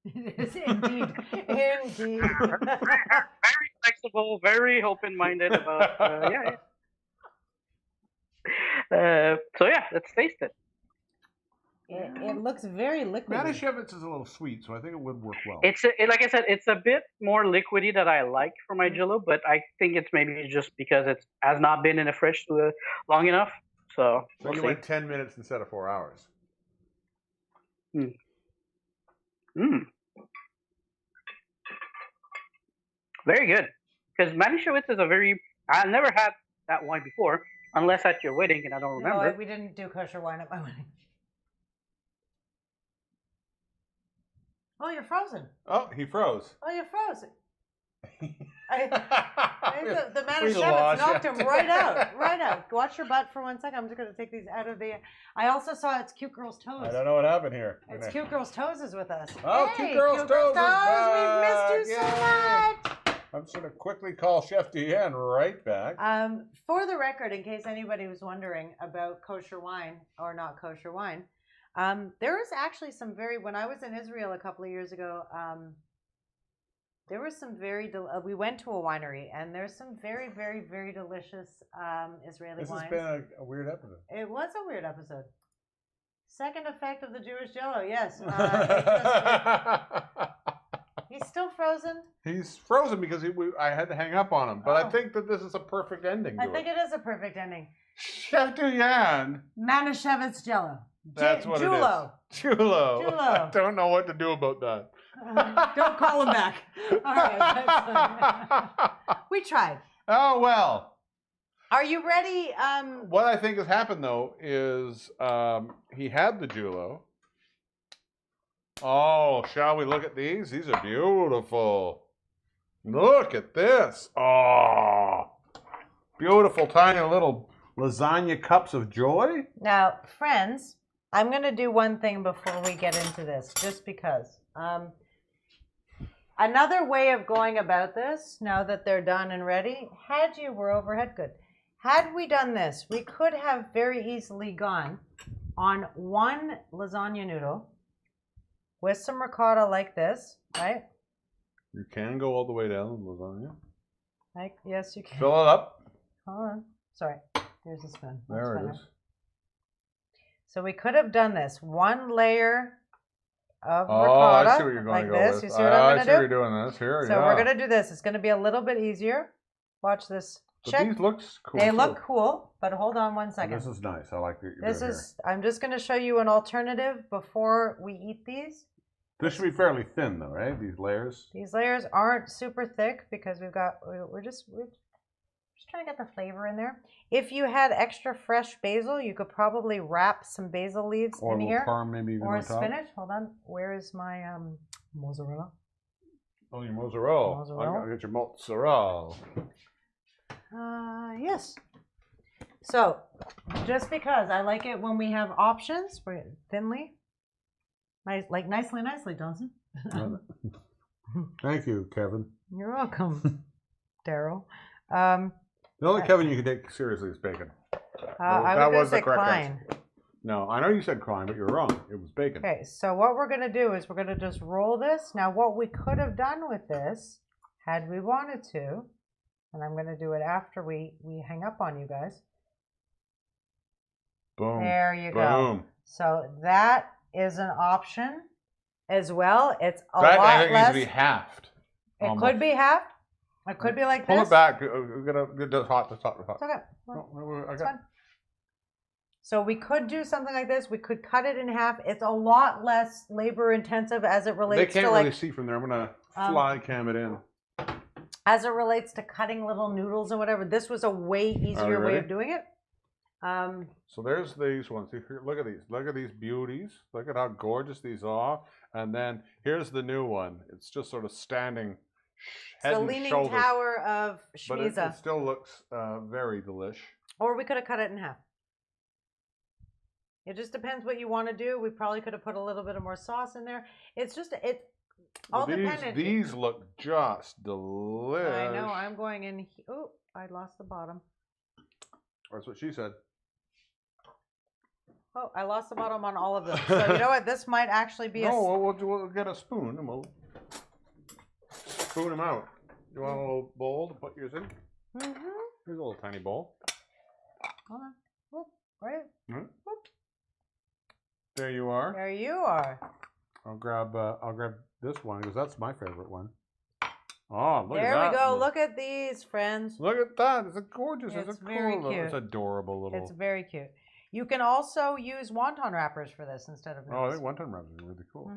It is indeed. Indeed. Very flexible, very open-minded about so yeah, let's taste it. It looks very liquid. Manischewitz is a little sweet, so I think it would work well. Like I said, it's a bit more liquidy that I like for my Jello, but I think it's maybe just because it has not been in the fridge long enough. So So you went 10 minutes instead of 4 hours. Very good. Because Manischewitz is I've never had that wine before, unless at your wedding, and I don't remember. No, we didn't do kosher wine at my wedding. Oh, you're frozen. Oh, he froze. Oh, you're frozen. The man We of Shevitz lost knocked you. him right out. Right out. Watch your butt for 1 second. I'm just going to take these out of the... I also saw It's Cute Girl's Toes. I don't know what happened here. It's Cute Girl's Toes is with us. Oh, Hey, Cute Girl's Toes is back. We've missed you so Yay. much. I'm just going to quickly call Chef Duyan right back. For the record, in case anybody was wondering about kosher wine or not kosher wine, there is actually some when I was in Israel a couple of years ago, there was some we went to a winery and there's some very, very, very delicious Israeli This wines. has been a weird episode. It was a weird episode. Second effect of the Jewish Jello, yes. He's still frozen. He's frozen because I had to hang up on him. But I think that this is a perfect ending to I think it is a perfect ending. Chef Duyan. Manischewitz Jello. That's what Julo. it is. Julo. Julo. I don't know what to do about that. Don't call him back. All right. We tried. Oh, well. Are you ready? What I think has happened, though, is he had the Julo. Oh, shall we look at these? These are beautiful. Look at this. Oh, beautiful tiny little lasagna cups of joy. Now, friends, I'm going to do one thing before we get into this, just because. Another way of going about this, now that they're done and ready, we're overhead good. Had we done this, we could have very easily gone on one lasagna noodle with some ricotta like this, right? You can go all the way down the lasagna. Like, yes, you can. Fill it up. Hold on. Sorry. There's a spoon. There That's it better. is. So we could have done this. One layer of Oh, ricotta. I see what you're going like to go this. with. You see what I I'm see going what to do? you're doing this. Here, So we're going to do this. It's going to be a little bit easier. Watch this. But Check. these looks cool. They too. look cool, but hold on 1 Oh, second. this is nice. I like what you're This doing is, I'm just going to show you an alternative before we eat these. here. This should be fairly thin, though, right? These layers. These layers aren't super thick because we're just trying to get the flavor in there. If you had extra fresh basil, you could probably wrap some basil leaves Or a in little here. parm, maybe even Or on top. spinach. Hold on. Where is my mozzarella? Oh, your mozzarella. Mozzarella. I gotta get your mozzarella. Yes. So, just because I like it when we have options, we're thinly. Like nicely, Johnson. Thank you, Kevin. You're welcome, Daryl. The only Kevin you can take seriously is Bacon. I that was was the going to say correct Klein. answer. No, I know you said Klein, but you were wrong. It was Bacon. Okay, so what we're going to do is we're going to just roll this. Now, what we could have done with this, had we wanted to, and I'm going to do it after we hang up on you guys. Boom. There you go. Boom. So that is an option as well. It's a That lot I think less. needs to be halved. It almost. could be halved. It could be like Pull this. it back. We're gonna get this hot. This hot. This hot. It's okay. I It's got- fine. So we could do something like this. We could cut it in half. It's a lot less labor intensive as it They relates can't to really like see from there. I'm gonna fly cam it in. as it relates to cutting little noodles and whatever. This was a way easier way ready? of doing it. So there's these ones. Look at these. Look at these beauties. Look at how gorgeous these are. And then here's the new one. It's just sort of standing head It's the and leaning shoulders. tower of But it Shmiza. still looks very delish. Or we could have cut it in half. It just depends what you want to do. We probably could have put a little bit of more sauce in there. It's just all dependent. These look just delish. I know. I'm going in. Oh, I lost the bottom. That's what she said. Oh, I lost the bottom on all of them. So you know what? This might actually be No, we'll get a spoon and we'll spoon them out. You want a little bowl to put yours in? Mm-hmm. Here's a little tiny bowl. Hold on. Whoop, right. Hmm? There you are. There you are. I'll grab this one because that's my favorite one. Oh, look at There that. we go. Look at these, friends. Look at that. It's a gorgeous. It's It's a very cool little. cute. It's adorable little. It's very cute. You can also use wonton wrappers for this instead of Oh, I noodles. think wonton wraps are really cool.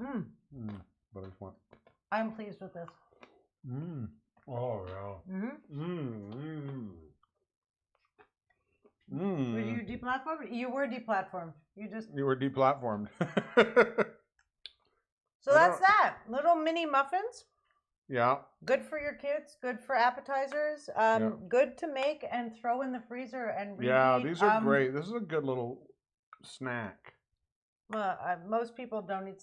Mm. But I just want. I'm pleased with this. Oh yeah. Mm-hmm. Were you deplatformed? You were deplatformed. You were deplatformed. So that's that. Little mini muffins. Yeah. Good for your kids. Good for appetizers. Good to make and throw in the freezer and reheat. Yeah, these are great. This is a good little snack. Well, most people don't eat.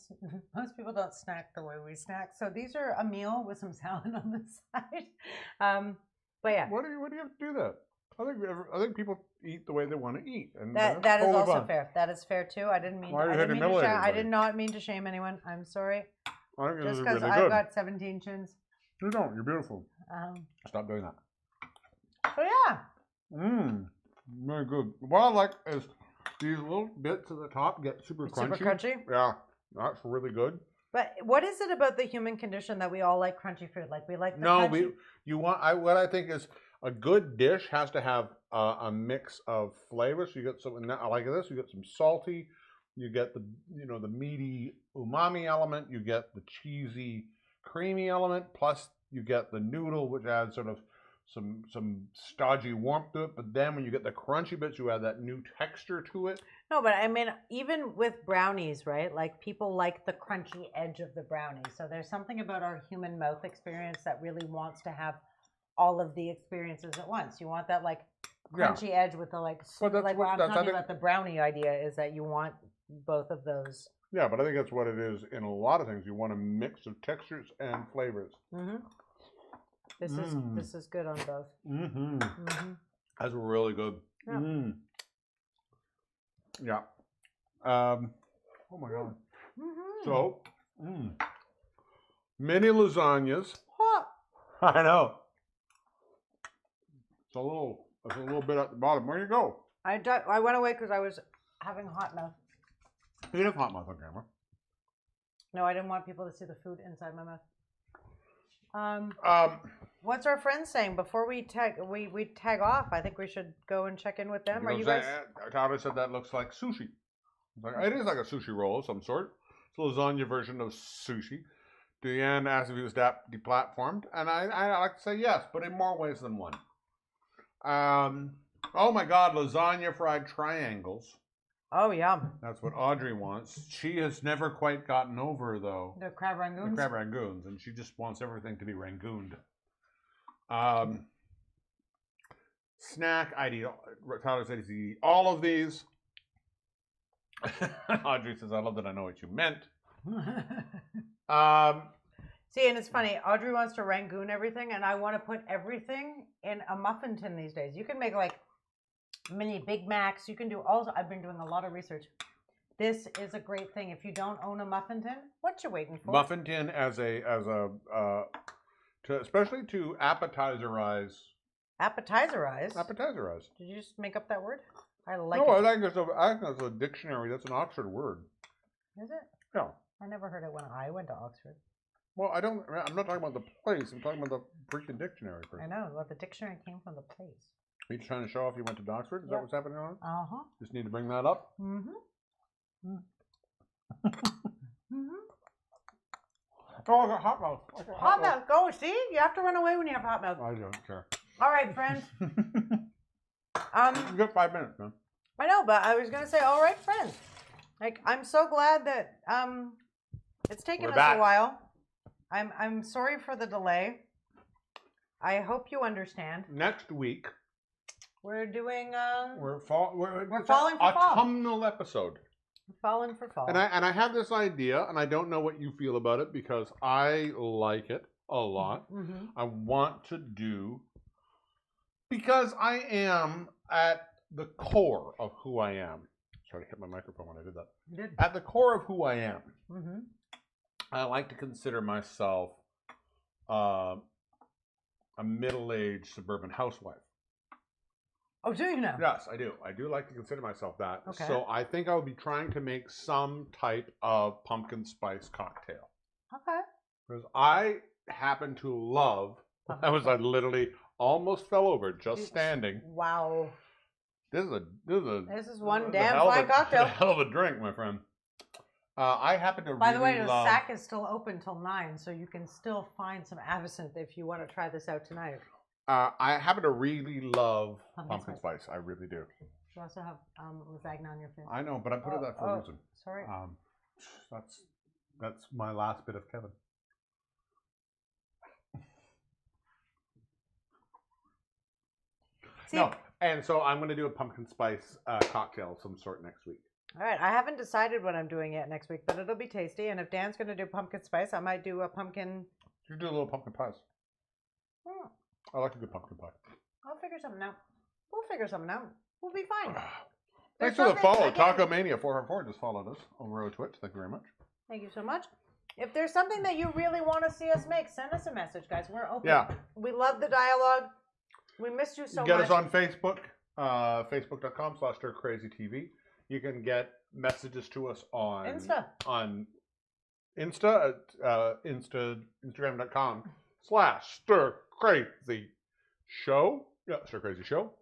Most people don't snack the way we snack. So these are a meal with some salad on the side. But yeah, What do you have to do that? I think people eat the way they want to eat, and that that's is totally also fine. fair. That is fair too. I didn't mean. Why are you I didn't mean to humiliating shame. I everybody? did not mean to shame anyone. I'm sorry. I think this Just is because really I've good. got 17 chins. You don't. You're beautiful. Stop doing that. So yeah. Very good. What I like is these little bits at the top get super crunchy. Super crunchy. Yeah, that's really good. But what is it about the human condition that we all like crunchy food? Like we like the No, crunchy. what I think is a good dish has to have a mix of flavors. So you get some like this. You get some salty. You get the the meaty umami element. You get the cheesy creamy element. Plus you get the noodle, which adds sort of some stodgy warmth to it. But then when you get the crunchy bits, you add that new texture to it. No, but I mean, even with brownies, right? Like people like the crunchy edge of the brownie. So there's something about our human mouth experience that really wants to have all of the experiences at once. You want that like crunchy edge with the like. Well, that's like what- what I'm that's- I talking think- about the brownie idea is that you want both of those. Yeah, but I think that's what it is in a lot of things. You want a mix of textures and flavors. Mm-hmm. This is good on both. Mm-hmm. Mm-hmm. That's really good. Yeah. Yeah. Oh my god. Mm-hmm. So, mini lasagnas. Hot. I know. It's a little bit at the bottom. Where you go? I went away because I was having hot mouth. You didn't hot mouth on camera. No, I didn't want people to see the food inside my mouth. What's our friends saying before we tag off? I think we should go and check in with them. Are you guys? Tyler said that looks like sushi. It is like a sushi roll of some sort. It's a lasagna version of sushi. Deanne asked if he was deplatformed, and I like to say yes, but in more ways than one. Oh my God, lasagna fried triangles. Oh, yum. That's what Audrey wants. She has never quite gotten over, though, The crab rangoons. the crab rangoons, and she just wants everything to be rangooned. Snack, I'd eat. Tyler said he'd eat all of these. Audrey says, "I love that I know what you meant." See, and it's funny. Audrey wants to rangoon everything, and I want to put everything in a muffin tin these days. You can make like mini Big Macs. You can do all. I've been doing a lot of research. This is a great thing. If you don't own a muffin tin, what you waiting for? Muffin tin especially to appetizerize. Appetizerize. Appetizerize. Did you just make up that word? I like No, it. I think it's a dictionary. That's an Oxford word. Is it? Yeah. I never heard it when I went to Oxford. Well, I'm not talking about the place. I'm talking about the freaking dictionary. I know. Well, the dictionary came from the place. Are you trying to show off you went to Oxford? Is that what's happening on? Uh-huh. Just need to bring that up? Mm-hmm. Oh, I got hot mouth. Hot mouth. Go. See? You have to run away when you have hot mouth. I don't care. All right, friends. You got 5 minutes, man. I know, but I was going to say, all right, friends. Like, I'm so glad that it's taken us a while. I'm sorry for the delay. I hope you understand. Next week, We're doing we're falling for fall. autumnal episode. Falling for fall. And I have this idea, and I don't know what you feel about it because I like it a lot. Mm-hmm. I want to do, because I am at the core of who I am. Sorry, I hit my microphone when I did that. You did. At the core of who I am, Mm-hmm. I like to consider myself a middle-aged suburban housewife. Oh, do you know? Yes, I do. I do like to consider myself that. Okay. So I think I'll be trying to make some type of pumpkin spice cocktail. Okay. Because I happen to love, I literally almost fell over just standing. Wow. This is one damn fine cocktail. A hell of a drink, my friend. I happen to By the way, the love, SAC is still open till 9, so you can still find some absinthe if you want to try this out tonight. I happen to really love Pumpkin pumpkin spice. I really do. You also have lasagna on your face. I know, but I put it that for a reason. Sorry. That's my last bit of Kevin. See, No, and so I'm going to do a pumpkin spice cocktail of some sort next week. all right, I haven't decided what I'm doing yet next week, but it'll be tasty. And if Dan's going to do pumpkin spice, I might do a pumpkin. You do a little pumpkin pies. Hmm, I like a good pumpkin pie. I'll figure something out. We'll figure something out. We'll be fine. Thanks There's for the something follow. I can- Taco Mania 404 just followed us over on Twitch. Thank you very much. Thank you so much. If there's something that you really want to see us make, send us a message, guys. We're open. Yeah. We love the dialogue. We missed you so Get much. us on Facebook, facebook.com/StirCrazyTV. You can get messages to us on Insta. On Insta at Instagram.com/StirCrazyShow. Yeah, Stir Crazy Show.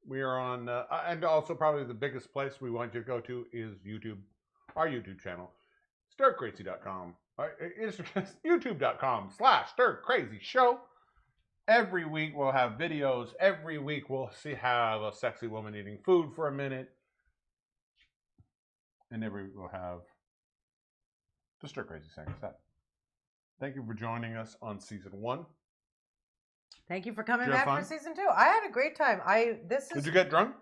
We are on, and also probably the biggest place we want you to go to is YouTube, our YouTube channel, StirCrazy.com. It's YouTube.com/StirCrazyShow. Every week we'll have videos. Every week we'll have a sexy woman eating food for a minute. And every week we'll have the Stir Crazy Saying Set. Thank you for joining us on season 1. Thank you for coming Did you have back for fun? season 2. I had a great time. Did you get drunk?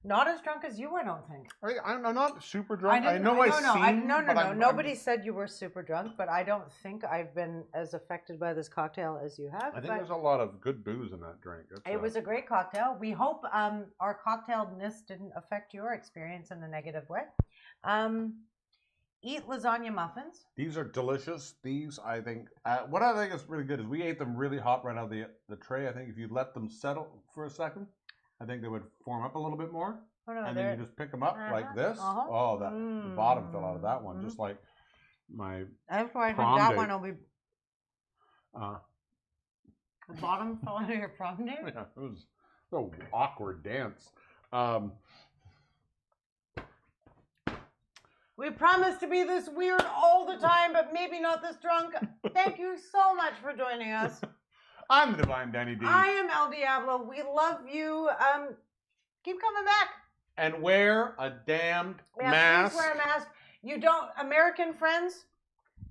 Not as drunk as you, I don't think. I'm not super drunk. I didn't- know I seem, No. but I'm- Nobody said you were super drunk, but I don't think I've been as affected by this cocktail as you have. I think but there's a lot of good booze in that drink. it was a great cocktail. We hope our cocktailness didn't affect your experience in a negative way. Eat lasagna muffins. These are delicious. These, I think, what I think is really good is we ate them really hot right out of the tray. I think if you let them settle for a second, I think they would form up a little bit more. Oh, no, And then you just pick them up like this. Uh-huh. Oh, the bottom fell out of that one, just like my That's why I think prom that date. one will be. Uh, The bottom fell out of your prom date? yeah, it was so awkward dance. We promise to be this weird all the time, but maybe not this drunk. Thank you so much for joining us. I'm the Divine Danny D. I am Elle Diablo. We love you. Keep coming back. And wear a damned Yeah, mask. please wear a mask. You don't, American friends,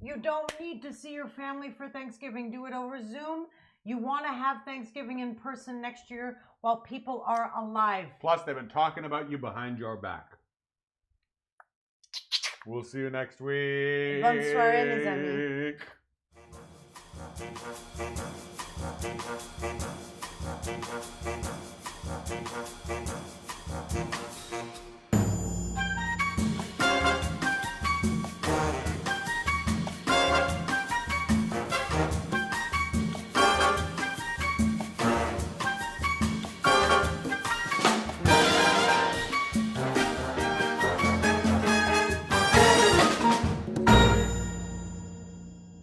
you don't need to see your family for Thanksgiving. Do it over Zoom. You want to have Thanksgiving in person next year while people are alive. Plus, they've been talking about you behind your back. We'll see you next week. Bonne soirée, les amis.